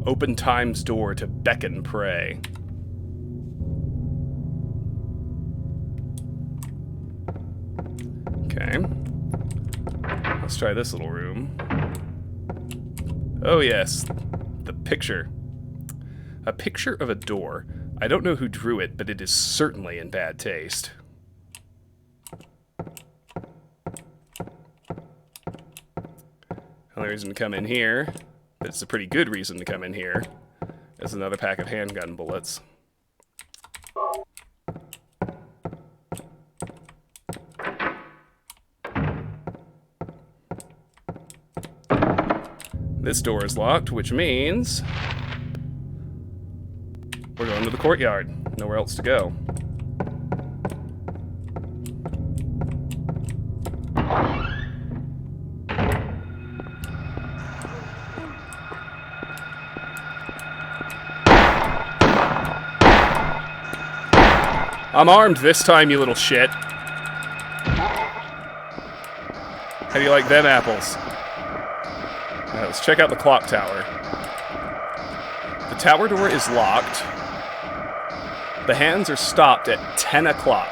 Open time's door to beckon prey. Okay. Let's try this little room. Oh yes, the picture. A picture of a door. I don't know who drew it, but it is certainly in bad taste. Only reason to come in here, but it's a pretty good reason to come in here, is another pack of handgun bullets. This door is locked, which means we're going to the courtyard. Nowhere else to go. I'm armed this time, you little shit. How do you like them apples? Alright, let's check out the clock tower. The tower door is locked. The hands are stopped at 10 o'clock.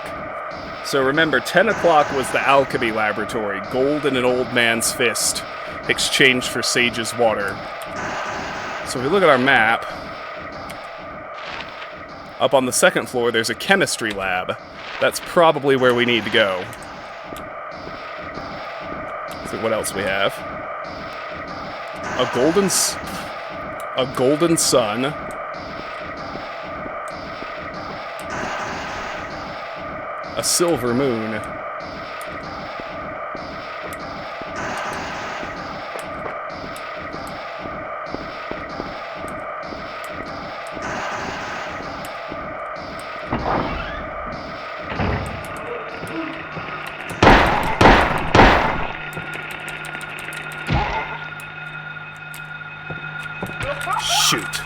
So remember, 10 o'clock was the alchemy laboratory. Gold in an old man's fist, exchanged for sage's water. So if we look at our map, up on the second floor there's a chemistry lab. That's probably where we need to go. Let's see what else we have. A golden sun. A silver moon. Shoot.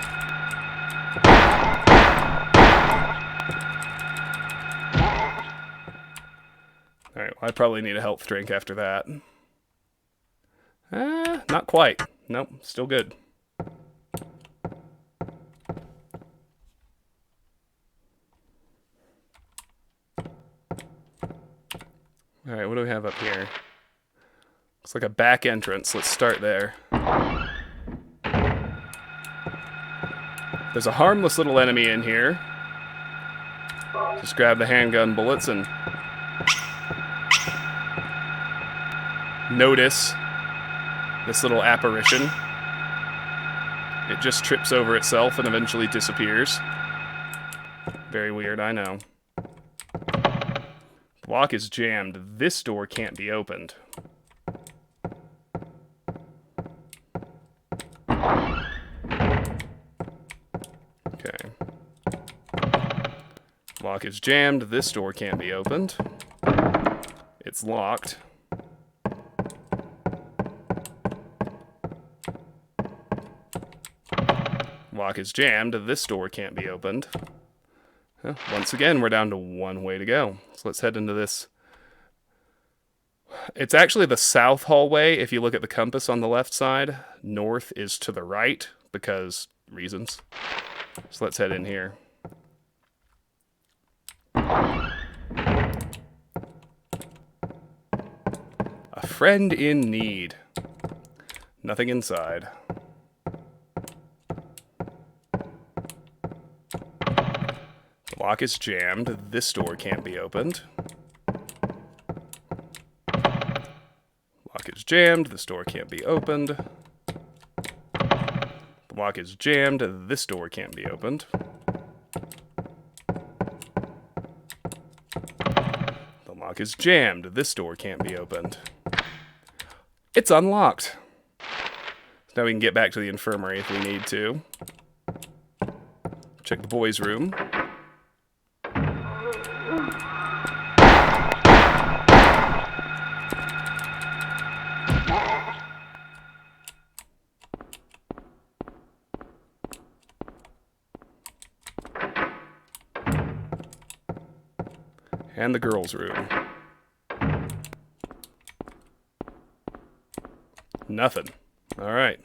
Alright, well, I probably need a health drink after that. Not quite. Nope, still good. Alright, what do we have up here? Looks like a back entrance. Let's start there. There's a harmless little enemy in here. Just grab the handgun bullets and notice this little apparition. It just trips over itself and eventually disappears. Very weird, I know. The lock is jammed. This door can't be opened. Okay. Lock is jammed. This door can't be opened. It's locked. Lock is jammed. This door can't be opened. Well, once again, we're down to one way to go. So let's head into this. It's actually the south hallway if you look at the compass on the left side. North is to the right because reasons. So let's head in here. A friend in need. Nothing inside. The lock is jammed. This door can't be opened. Lock is jammed. This door can't be opened. The lock is jammed. This door can't be opened. The lock is jammed. This door can't be opened. It's unlocked. So now we can get back to the infirmary if we need to. Check the boys' room. And the girls' room. Nothing. Alright.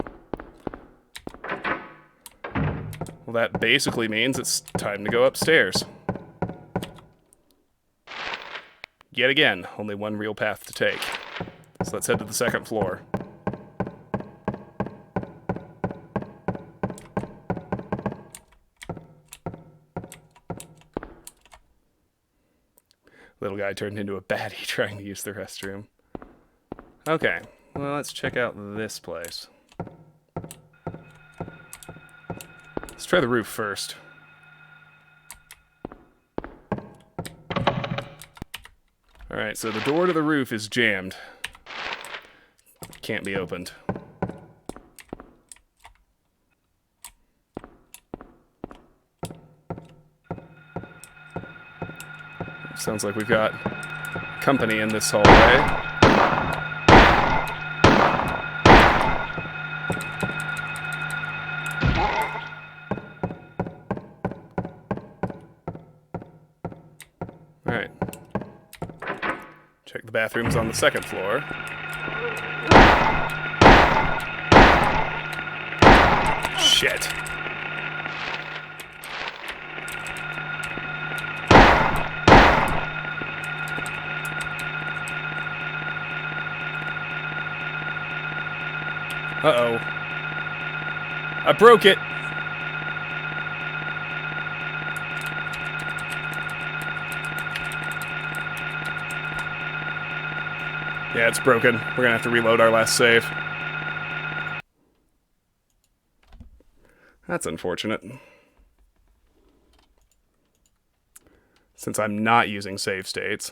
Well, that basically means it's time to go upstairs. Yet again, only one real path to take. So let's head to the second floor. Little guy turned into a baddie trying to use the restroom. Okay, well, let's check out this place. Let's try the roof first. Alright, so the door to the roof is jammed. Can't be opened. Sounds like we've got company in this hallway. Check the bathrooms on the second floor. Shit. Uh-oh. I broke it. Yeah, it's broken. We're gonna have to reload our last save. That's unfortunate. Since I'm not using save states.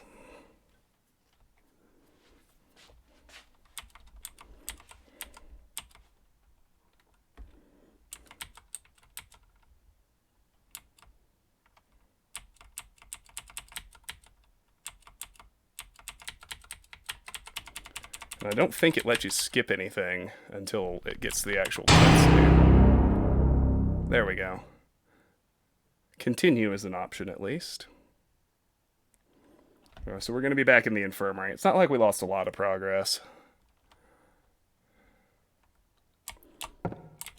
I don't think it lets you skip anything until it gets to the actual cutscene. There we go. Continue is an option, at least. So we're going to be back in the infirmary. It's not like we lost a lot of progress.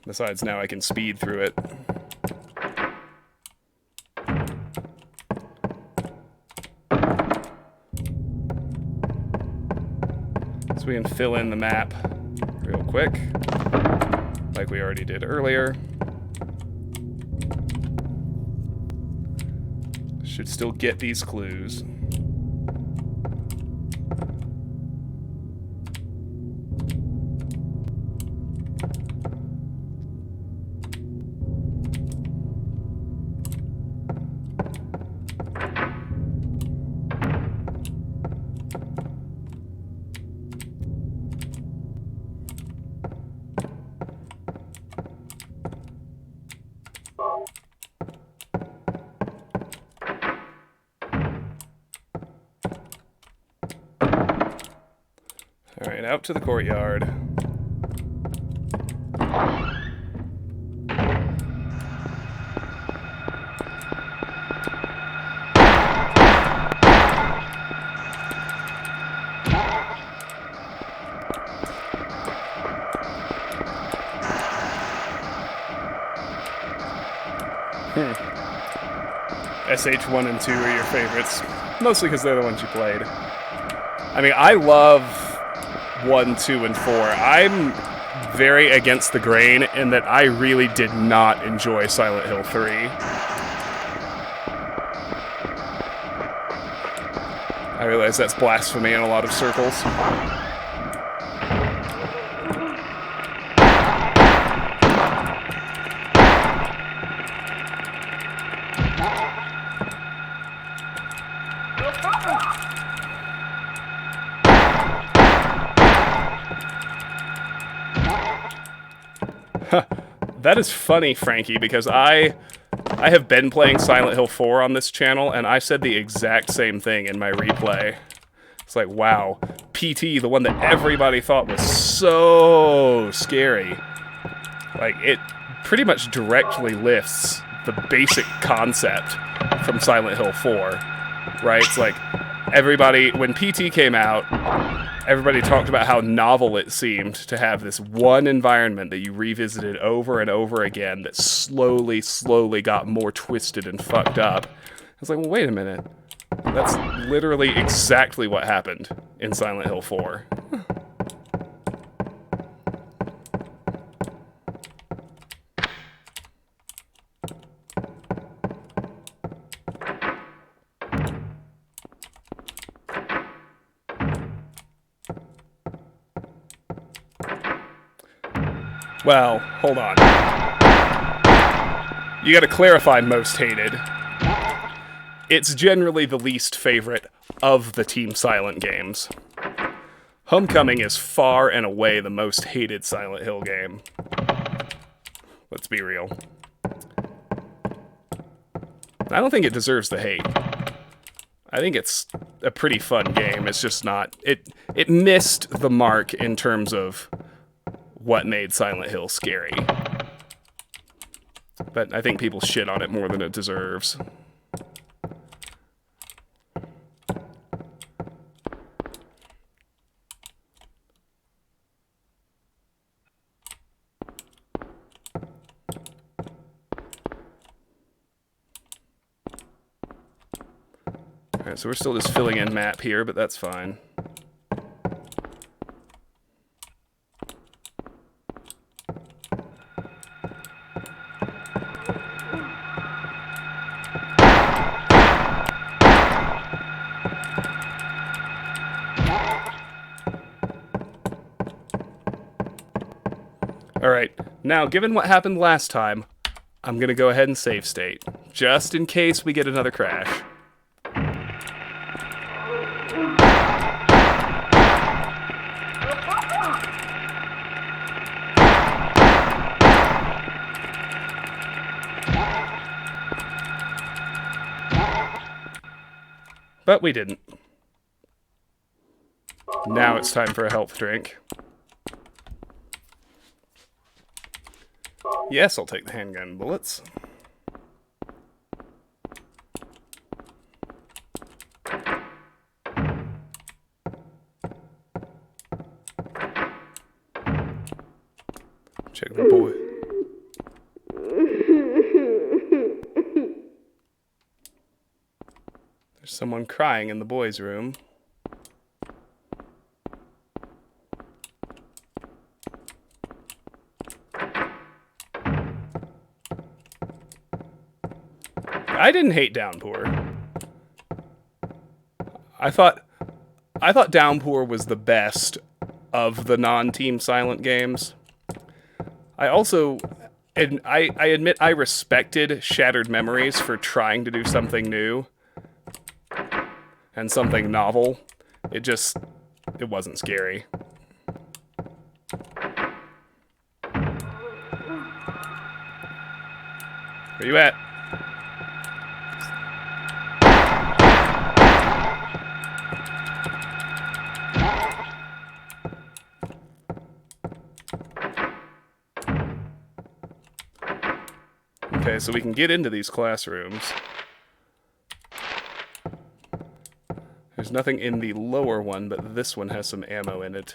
Besides, now I can speed through it. So we can fill in the map real quick, like we already did earlier. Should still get these clues. Alright, out to the courtyard. SH1 and 2 are your favorites. Mostly because they're the ones you played. I mean, I love 1, 2, and 4. I'm very against the grain in that I really did not enjoy Silent Hill 3. I realize that's blasphemy in a lot of circles. That is funny, Frankie, because I have been playing Silent Hill 4 on this channel, and I said the exact same thing in my replay. It's like, wow, PT, the one that everybody thought was so scary, like, it pretty much directly lifts the basic concept from Silent Hill 4, right? It's like, everybody, when PT came out, everybody talked about how novel it seemed to have this one environment that you revisited over and over again that slowly got more twisted and fucked up. I was like, well, wait a minute. That's literally exactly what happened in Silent Hill 4. Well, hold on. You gotta clarify most hated. It's generally the least favorite of the Team Silent games. Homecoming is far and away the most hated Silent Hill game. Let's be real. I don't think it deserves the hate. I think it's a pretty fun game. It's just not... It missed the mark in terms of what made Silent Hill scary. But I think people shit on it more than it deserves. Alright, so we're still just filling in map here, but that's fine. Alright, now given what happened last time, I'm gonna go ahead and save state, just in case we get another crash. But we didn't. Now it's time for a health drink. Yes, I'll take the handgun bullets. Check the boy. There's someone crying in the boys' room. I didn't hate Downpour. I thought Downpour was the best of the non-Team Silent games. I also, and I admit I respected Shattered Memories for trying to do something new and something novel. It wasn't scary. Where you at? Okay, so we can get into these classrooms. There's nothing in the lower one, but this one has some ammo in it.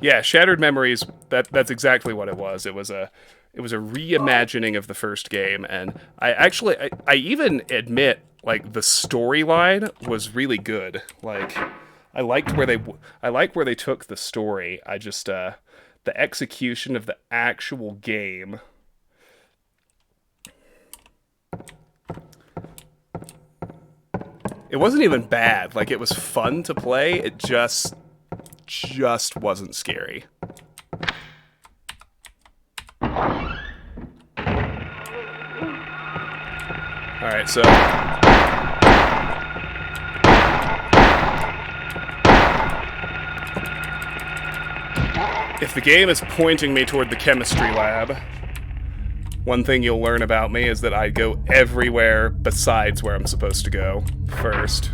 Yeah, Shattered Memories, that's exactly what it was. It was a reimagining of the first game, and I even admit, like, the storyline was really good. Like, I liked where they took the story. I just the execution of the actual game. It wasn't even bad. Like, it was fun to play. It just wasn't scary. Alright, so if the game is pointing me toward the chemistry lab, one thing you'll learn about me is that I go everywhere besides where I'm supposed to go first.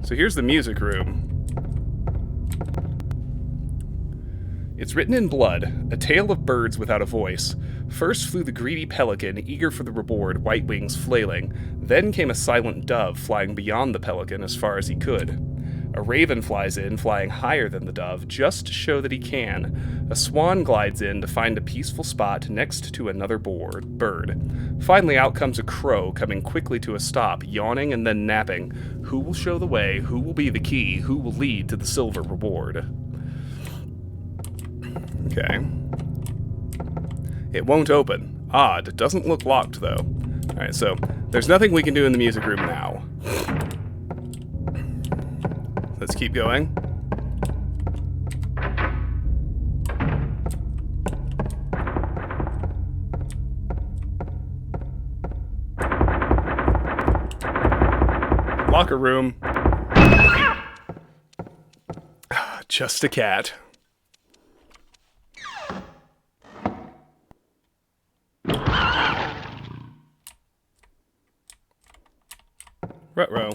So here's the music room. It's written in blood, a tale of birds without a voice. First flew the greedy pelican, eager for the reward, white wings flailing. Then came a silent dove, flying beyond the pelican as far as he could. A raven flies in, flying higher than the dove, just to show that he can. A swan glides in to find a peaceful spot next to another bird. Finally out comes a crow, coming quickly to a stop, yawning and then napping. Who will show the way? Who will be the key? Who will lead to the silver reward? Okay. It won't open. Odd. It doesn't look locked, though. Alright, so there's nothing we can do in the music room now. Let's keep going. Locker room. Just a cat. Ruh-roh.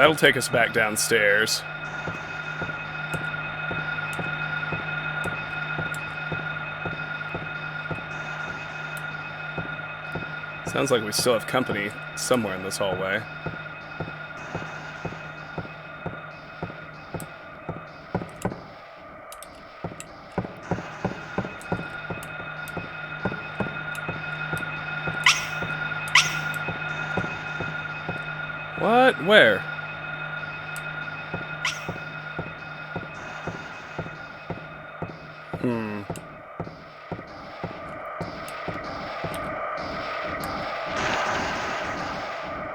that'll take us back downstairs. Sounds like we still have company somewhere in this hallway. What? Where?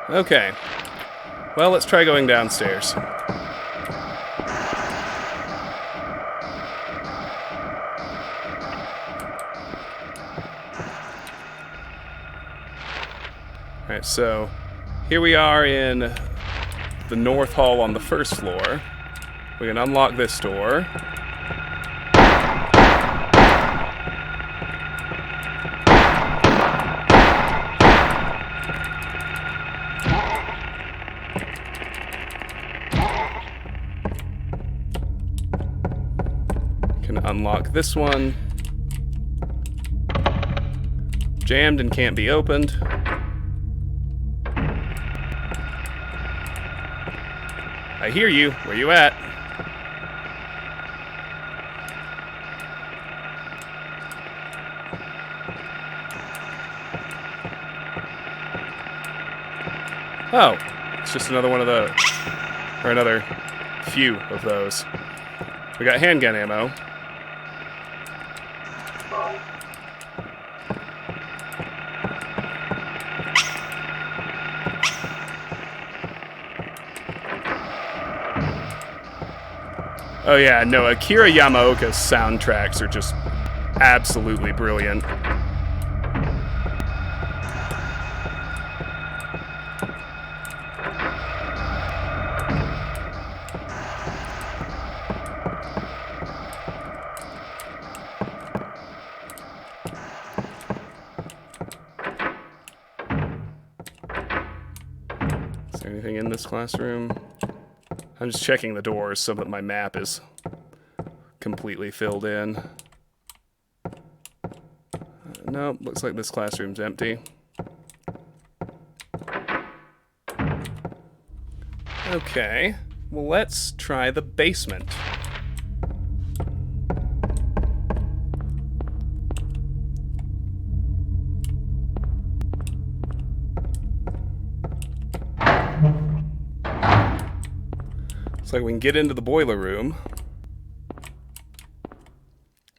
Okay. Well, let's try going downstairs. Alright, so here we are in the north hall on the first floor. We can unlock this door. Can unlock this one. Jammed and can't be opened. I hear you. Where you at? Oh, it's just another one of those. Or another few of those. We got handgun ammo. Oh yeah, no, Akira Yamaoka's soundtracks are just absolutely brilliant. Is there anything in this classroom? I'm just checking the doors so that my map is completely filled in. Nope, looks like this classroom's empty. Okay, well let's try the basement. Looks like we can get into the boiler room.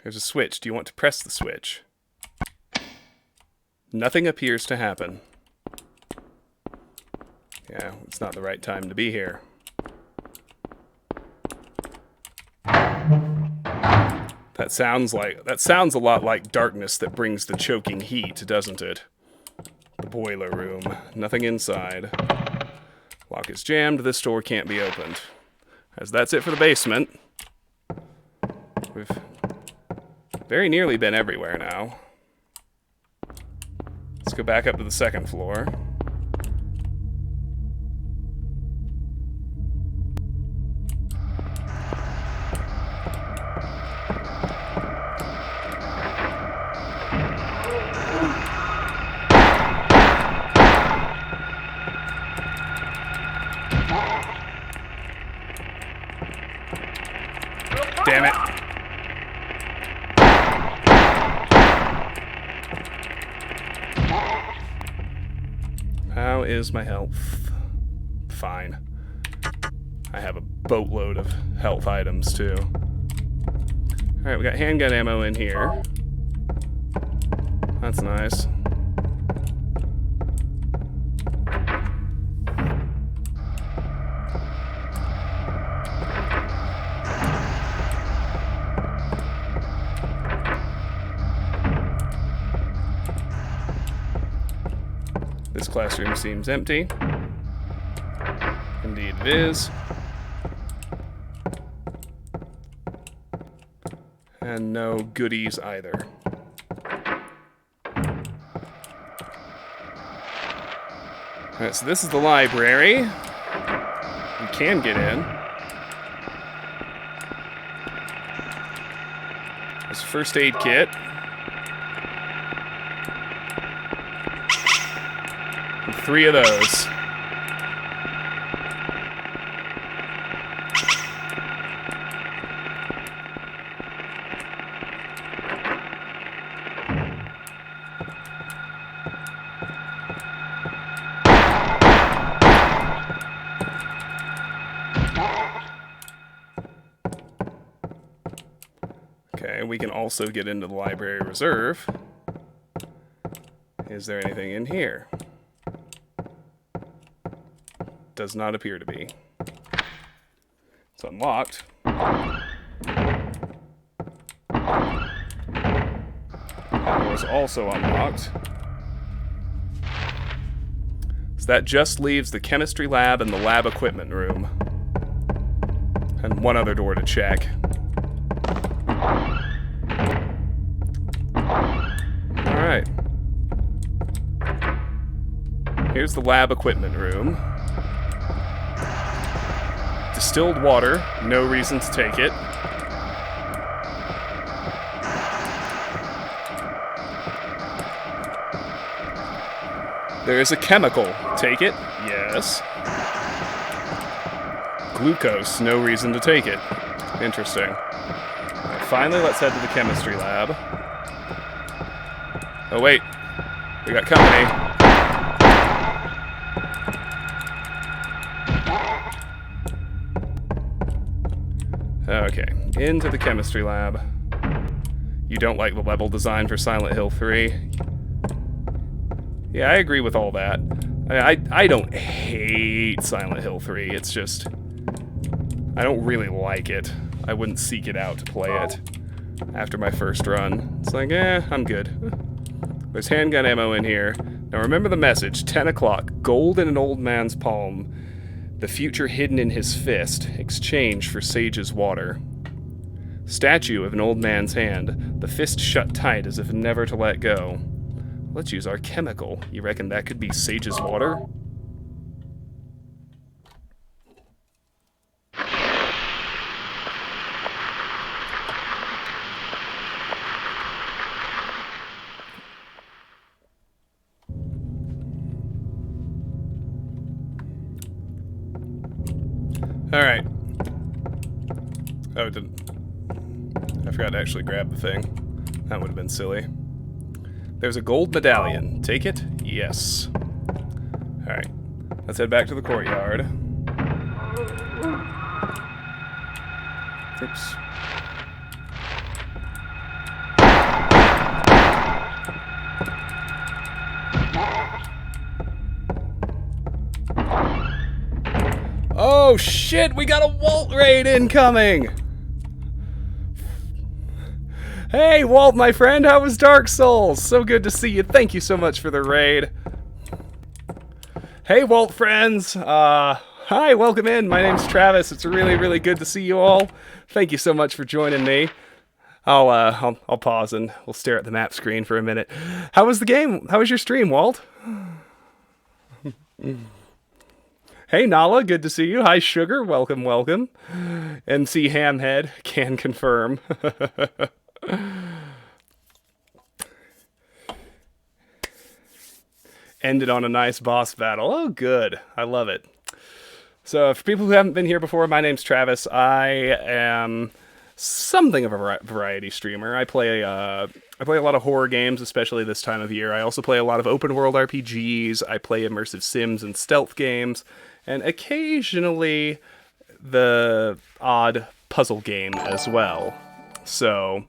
There's a switch. Do you want to press the switch? Nothing appears to happen. Yeah, it's not the right time to be here. That sounds a lot like darkness that brings the choking heat, doesn't it? The boiler room. Nothing inside. Lock is jammed. This door can't be opened. As that's it for the basement. We've very nearly been everywhere now. Let's go back up to the second floor. Damn it. How is my health? Fine. I have a boatload of health items too. Alright, we got handgun ammo in here. That's nice. This classroom seems empty. Indeed it is. And no goodies either. Alright, so this is the library. We can get in. There's a first aid kit. And 3 of those. Okay, we can also get into the library reserve. Is there anything in here? Does not appear to be. It's unlocked. That door's also unlocked. So that just leaves the chemistry lab and the lab equipment room. And one other door to check. Alright. Here's the lab equipment room. Distilled water, no reason to take it. There is a chemical. Take it? Yes. Glucose, no reason to take it. Interesting. Right, finally, let's head to the chemistry lab. Oh wait, we got company. Okay, into the chemistry lab. You don't like the level design for Silent Hill 3? Yeah, I agree with all that. I don't hate Silent Hill 3, it's just... I don't really like it. I wouldn't seek it out to play it after my first run. It's like, I'm good. There's handgun ammo in here. Now remember the message, 10 o'clock, gold in an old man's palm, the future hidden in his fist, exchange for Sage's water. Statue of an old man's hand, the fist shut tight as if never to let go. Let's use our chemical. You reckon that could be Sage's water? Alright. Oh, it didn't. I forgot to actually grab the thing. That would have been silly. There's a gold medallion. Take it? Yes. Alright. Let's head back to the courtyard. Oops. Oh shit, we got a Walt raid incoming! Hey Walt, my friend, how was Dark Souls? So good to see you. Thank you so much for the raid. Hey Walt friends, hi, welcome in. My name's Travis. It's really, really good to see you all. Thank you so much for joining me. I'll pause and we'll stare at the map screen for a minute. How was the game? How was your stream, Walt? Hey Nala, good to see you. Hi Sugar, welcome, welcome. MC Hamhead, can confirm. Ended on a nice boss battle. Oh, good. I love it. So, for people who haven't been here before, my name's Travis. I am something of a variety streamer. I play a lot of horror games, especially this time of year. I also play a lot of open world RPGs. I play immersive sims and stealth games, and occasionally the odd puzzle game as well. So,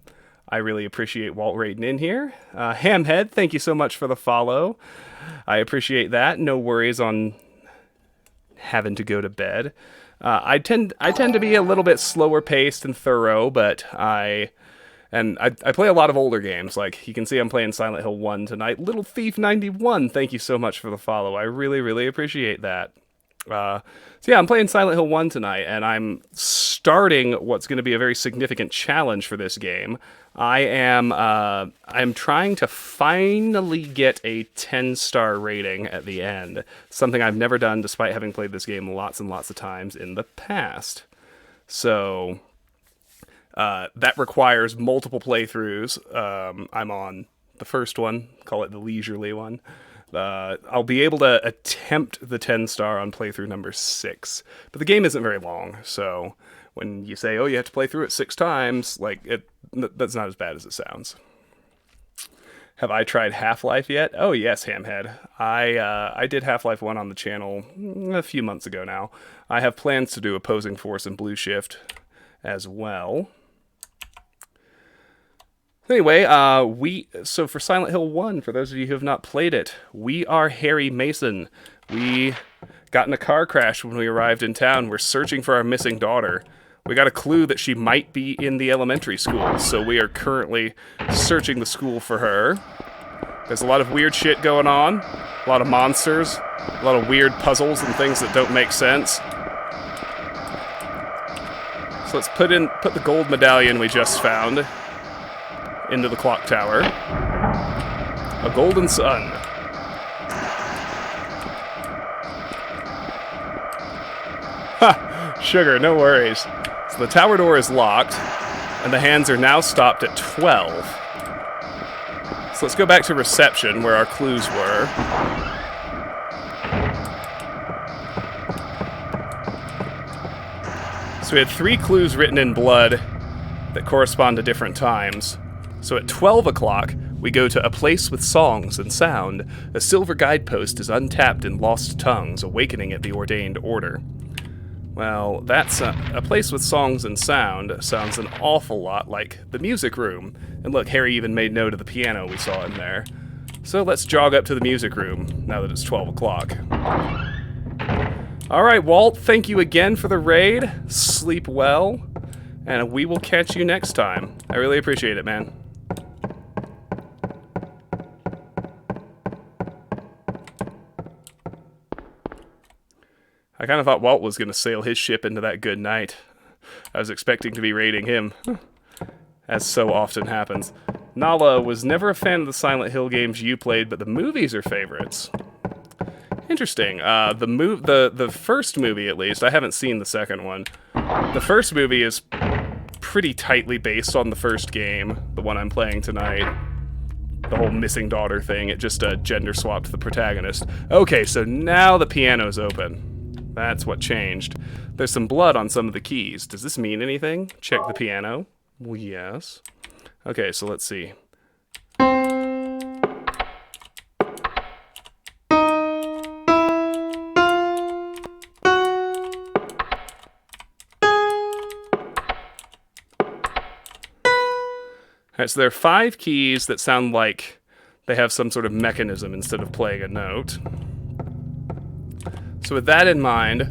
I really appreciate Walt raiding in here. Hamhead, thank you so much for the follow. I appreciate that. No worries on having to go to bed. I tend to be a little bit slower paced and thorough, but I play a lot of older games. Like you can see, I'm playing Silent Hill 1 tonight. Little Thief 91, thank you so much for the follow. I really, really appreciate that. So yeah, I'm playing Silent Hill 1 tonight, and I'm starting what's going to be a very significant challenge for this game. I'm trying to finally get a 10-star rating at the end, something I've never done despite having played this game lots and lots of times in the past. So that requires multiple playthroughs. I'm on the first one, call it the leisurely one. I'll be able to attempt the 10-star on playthrough number 6, but the game isn't very long, so when you say, oh, you have to play through it 6 times, that's not as bad as it sounds. Have I tried Half-Life yet? Oh yes, Hamhead. I did Half-Life 1 on the channel a few months ago now. I have plans to do Opposing Force and Blue Shift as well. Anyway, so for Silent Hill 1, for those of you who have not played it, we are Harry Mason. We got in a car crash when we arrived in town. We're searching for our missing daughter. We got a clue that she might be in the elementary school, so we are currently searching the school for her. There's a lot of weird shit going on, a lot of monsters, a lot of weird puzzles and things that don't make sense. So let's put the gold medallion we just found into the clock tower. A golden sun. Ha! Sugar, no worries. So the tower door is locked, and the hands are now stopped at 12. So let's go back to reception, where our clues were. So we had 3 clues written in blood that correspond to different times. So at 12 o'clock, we go to a place with songs and sound. A silver guidepost is untapped in lost tongues, awakening at the ordained order. Well, that's a place with songs and sound sounds an awful lot like the music room. And look, Harry even made note of the piano we saw in there. So let's jog up to the music room, now that it's 12 o'clock. Alright, Walt, thank you again for the raid. Sleep well, and we will catch you next time. I really appreciate it, man. I kind of thought Walt was going to sail his ship into that good night. I was expecting to be raiding him, as so often happens. Nala was never a fan of the Silent Hill games you played, but the movies are favorites. Interesting. The first movie, at least, I haven't seen the second one. The first movie is pretty tightly based on the first game, the one I'm playing tonight. The whole missing daughter thing, it just gender swapped the protagonist. Okay, so now the piano's open. That's what changed. There's some blood on some of the keys. Does this mean anything? Check the piano. Well, yes. Okay, so let's see. Alright, so there are 5 keys that sound like they have some sort of mechanism instead of playing a note. So with that in mind,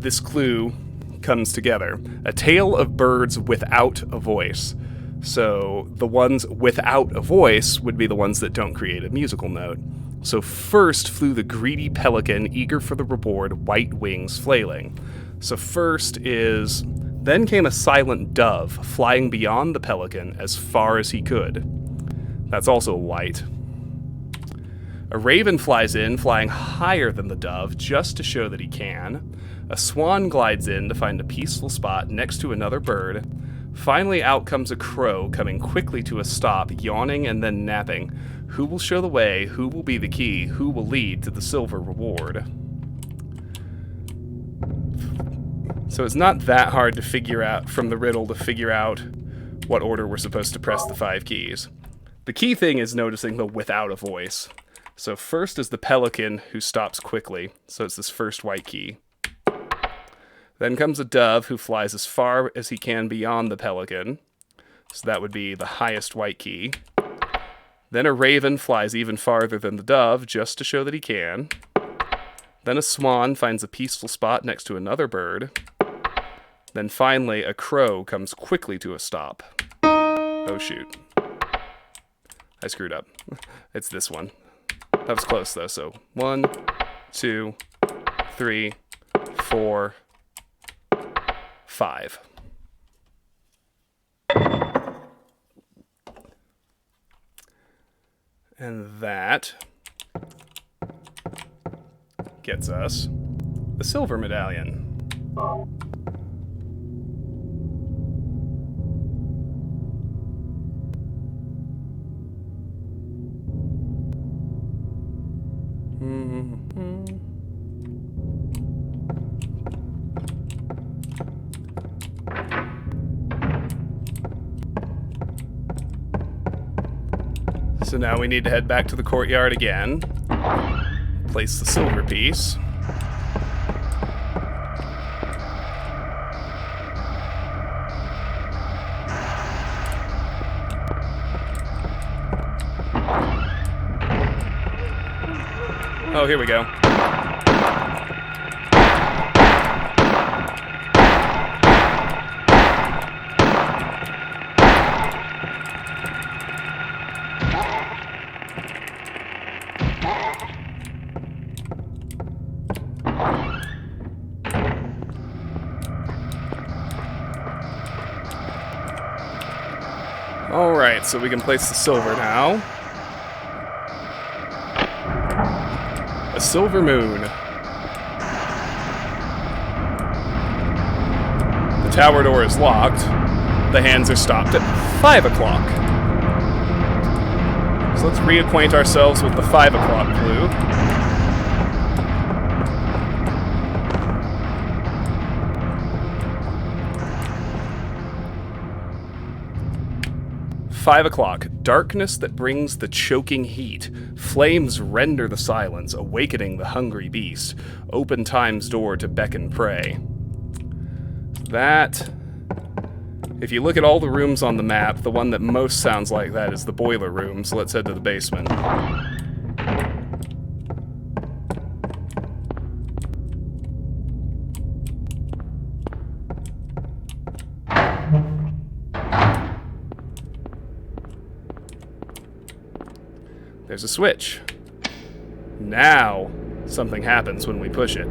this clue comes together. A tale of birds without a voice. So the ones without a voice would be the ones that don't create a musical note. So first flew the greedy pelican, eager for the reward, white wings flailing. So first is... Then came a silent dove, flying beyond the pelican as far as he could. That's also white. A raven flies in, flying higher than the dove, just to show that he can. A swan glides in to find a peaceful spot next to another bird. Finally out comes a crow, coming quickly to a stop, yawning and then napping. Who will show the way? Who will be the key? Who will lead to the silver reward? So it's not that hard to figure out, from the riddle, to figure out what order we're supposed to press the 5 keys. The key thing is noticing the without a voice. So first is the pelican, who stops quickly, so it's this first white key. Then comes a dove, who flies as far as he can beyond the pelican, so that would be the highest white key. Then a raven flies even farther than the dove, just to show that he can. Then a swan finds a peaceful spot next to another bird. Then finally, a crow comes quickly to a stop. Oh shoot. I screwed up. It's this one. That was close though, so 1, 2, 3, 4, 5. And that gets us the silver medallion. So now we need to head back to the courtyard again. Place the silver piece. Oh, here we go. Alright, so we can place the silver now. A silver moon. The tower door is locked. The hands are stopped at 5 o'clock. So let's reacquaint ourselves with the 5 o'clock clue. "5 o'clock. Darkness that brings the choking heat. Flames render the silence, awakening the hungry beast. Open time's door to beckon prey." That... If you look at all the rooms on the map, the one that most sounds like that is the boiler room, so let's head to the basement. There's a switch. Now, something happens when we push it.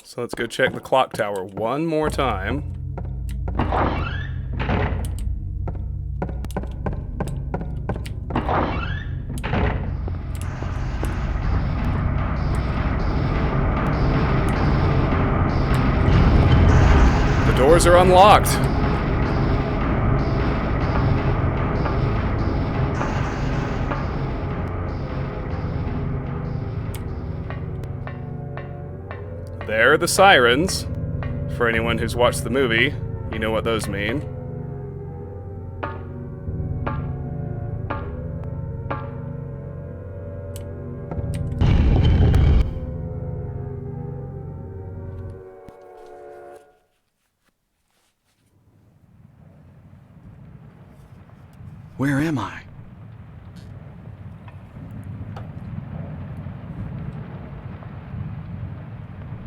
So let's go check the clock tower one more time. Doors are unlocked. There are the sirens. For anyone who's watched the movie, you know what those mean. Where am I?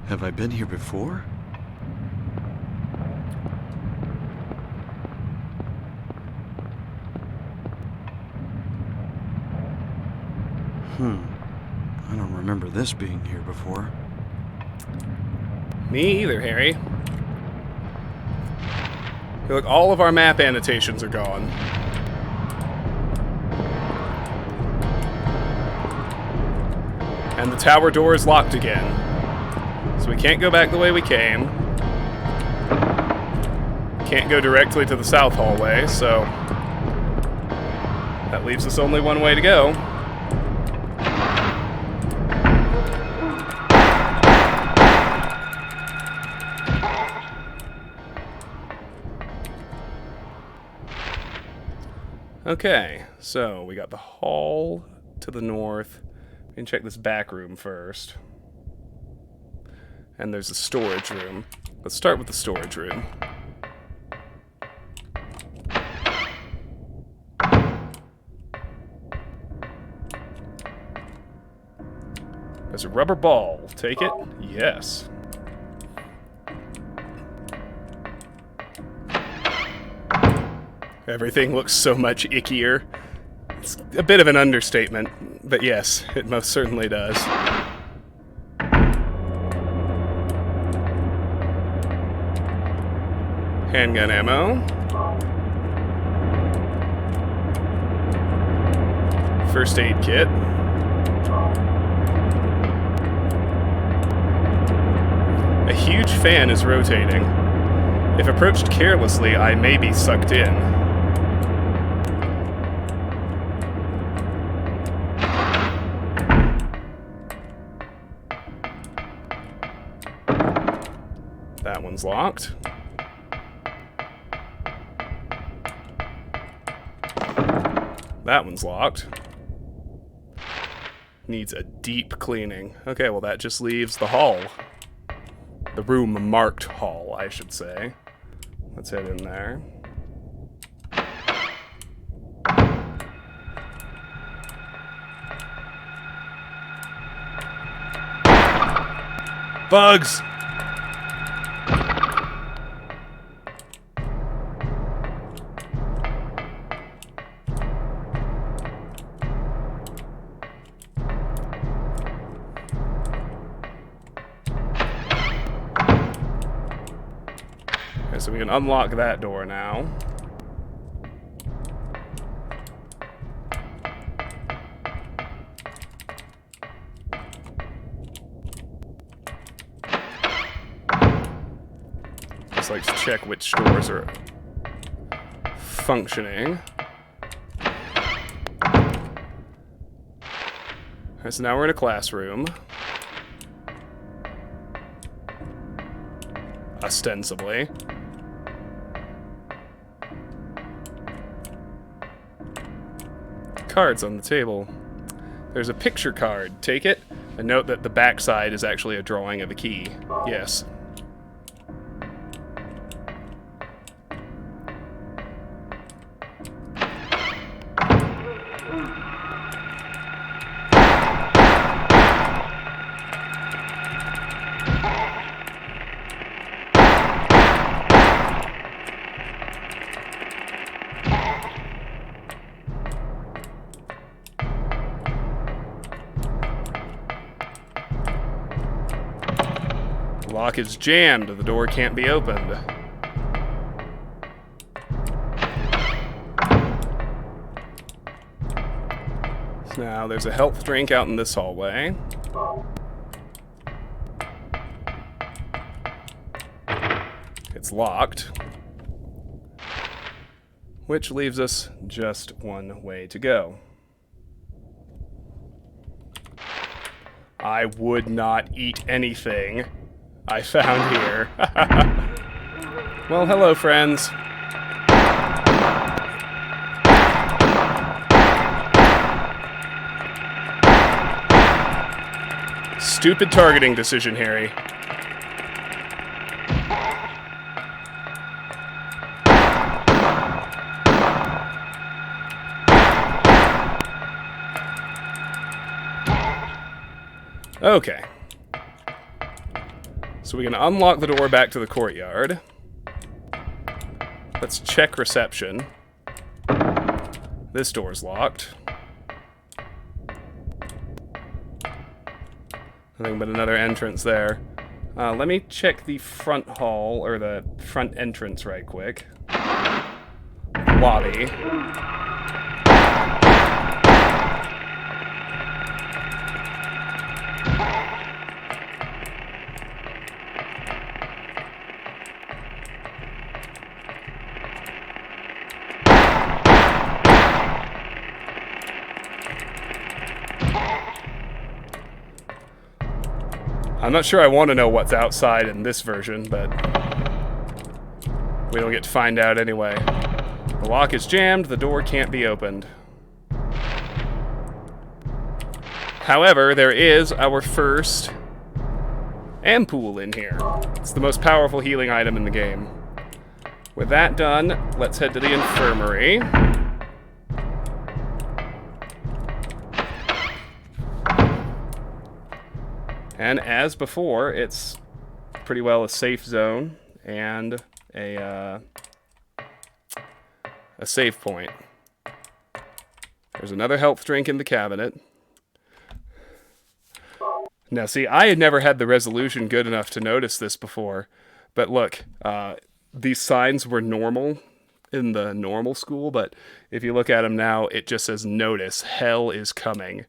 Have I been here before? I don't remember this being here before. Me either, Harry. Hey, look, all of our map annotations are gone. And the tower door is locked again. So we can't go back the way we came. Can't go directly to the south hallway, so that leaves us only one way to go. Okay, so we got the hall to the north. We can check this back room first. And there's a storage room. Let's start with the storage room. There's a rubber ball. Take it? Yes. Everything looks so much ickier. It's a bit of an understatement, but yes, it most certainly does. Handgun ammo. First aid kit. A huge fan is rotating. If approached carelessly, I may be sucked in. That one's locked. That one's locked. Needs a deep cleaning. Okay, well that just leaves the hall. The room marked hall, I should say. Let's head in there. Bugs! So we can unlock that door now. Just like to check which doors are functioning. Alright, so now we're in a classroom. Ostensibly. Cards on the table. There's a picture card. Take it, and note that the backside is actually a drawing of a key. Yes. Lock is jammed. The door can't be opened. Now there's a health drink out in this hallway. It's locked. Which leaves us just one way to go. I would not eat anything I found here. Well, hello, friends. Stupid targeting decision, Harry. Okay. So we can unlock the door back to the courtyard. Let's check reception. This door's locked. Nothing but another entrance there. Let me check the front hall, or the front entrance right quick. Lobby. I'm not sure I want to know what's outside in this version, but we don't get to find out anyway. The lock is jammed, the door can't be opened. However, there is our first ampoule in here. It's the most powerful healing item in the game. With that done, let's head to the infirmary. And as before, it's pretty well a safe zone and a a save point. There's another health drink in the cabinet. Now, see, I had never had the resolution good enough to notice this before, but look, these signs were normal in the normal school, but if you look at them now, it just says notice, hell is coming.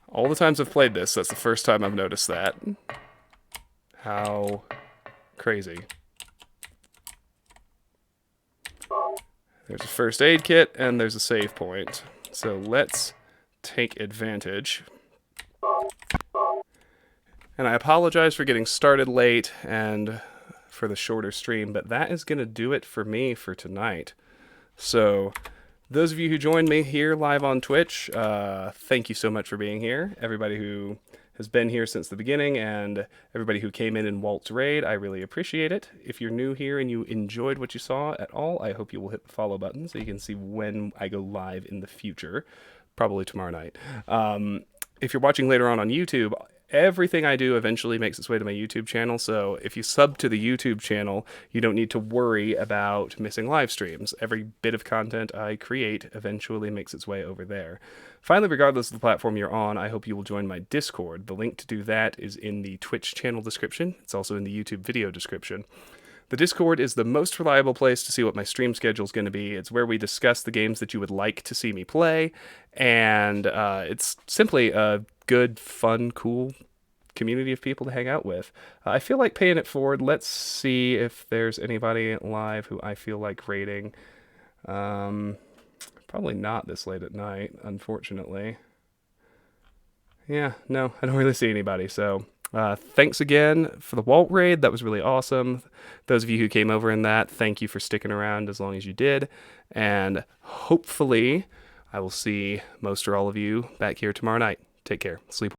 All the times I've played this, that's the first time I've noticed that. How crazy. There's a first aid kit, and there's a save point. So let's take advantage. And I apologize for getting started late and for the shorter stream, but that is going to do it for me for tonight. So those of you who joined me here live on Twitch, thank you so much for being here. Everybody who has been here since the beginning and everybody who came in Walt's raid, I really appreciate it. If you're new here and you enjoyed what you saw at all, I hope you will hit the follow button so you can see when I go live in the future, probably tomorrow night. If you're watching later on YouTube, everything I do eventually makes its way to my YouTube channel, so if you sub to the YouTube channel, you don't need to worry about missing live streams. Every bit of content I create eventually makes its way over there. Finally, regardless of the platform you're on, I hope you will join my Discord. The link to do that is in the Twitch channel description. It's also in the YouTube video description. The Discord is the most reliable place to see what my stream schedule is going to be. It's where we discuss the games that you would like to see me play, and it's simply a good, fun, cool community of people to hang out with. I feel like paying it forward. Let's see if there's anybody live who I feel like raiding. Probably not this late at night, unfortunately. Yeah, no, I don't really see anybody, so thanks again for the Walt raid. That was really awesome. Those of you who came over in that, thank you for sticking around as long as you did. And hopefully I will see most or all of you back here tomorrow night. Take care. Sleep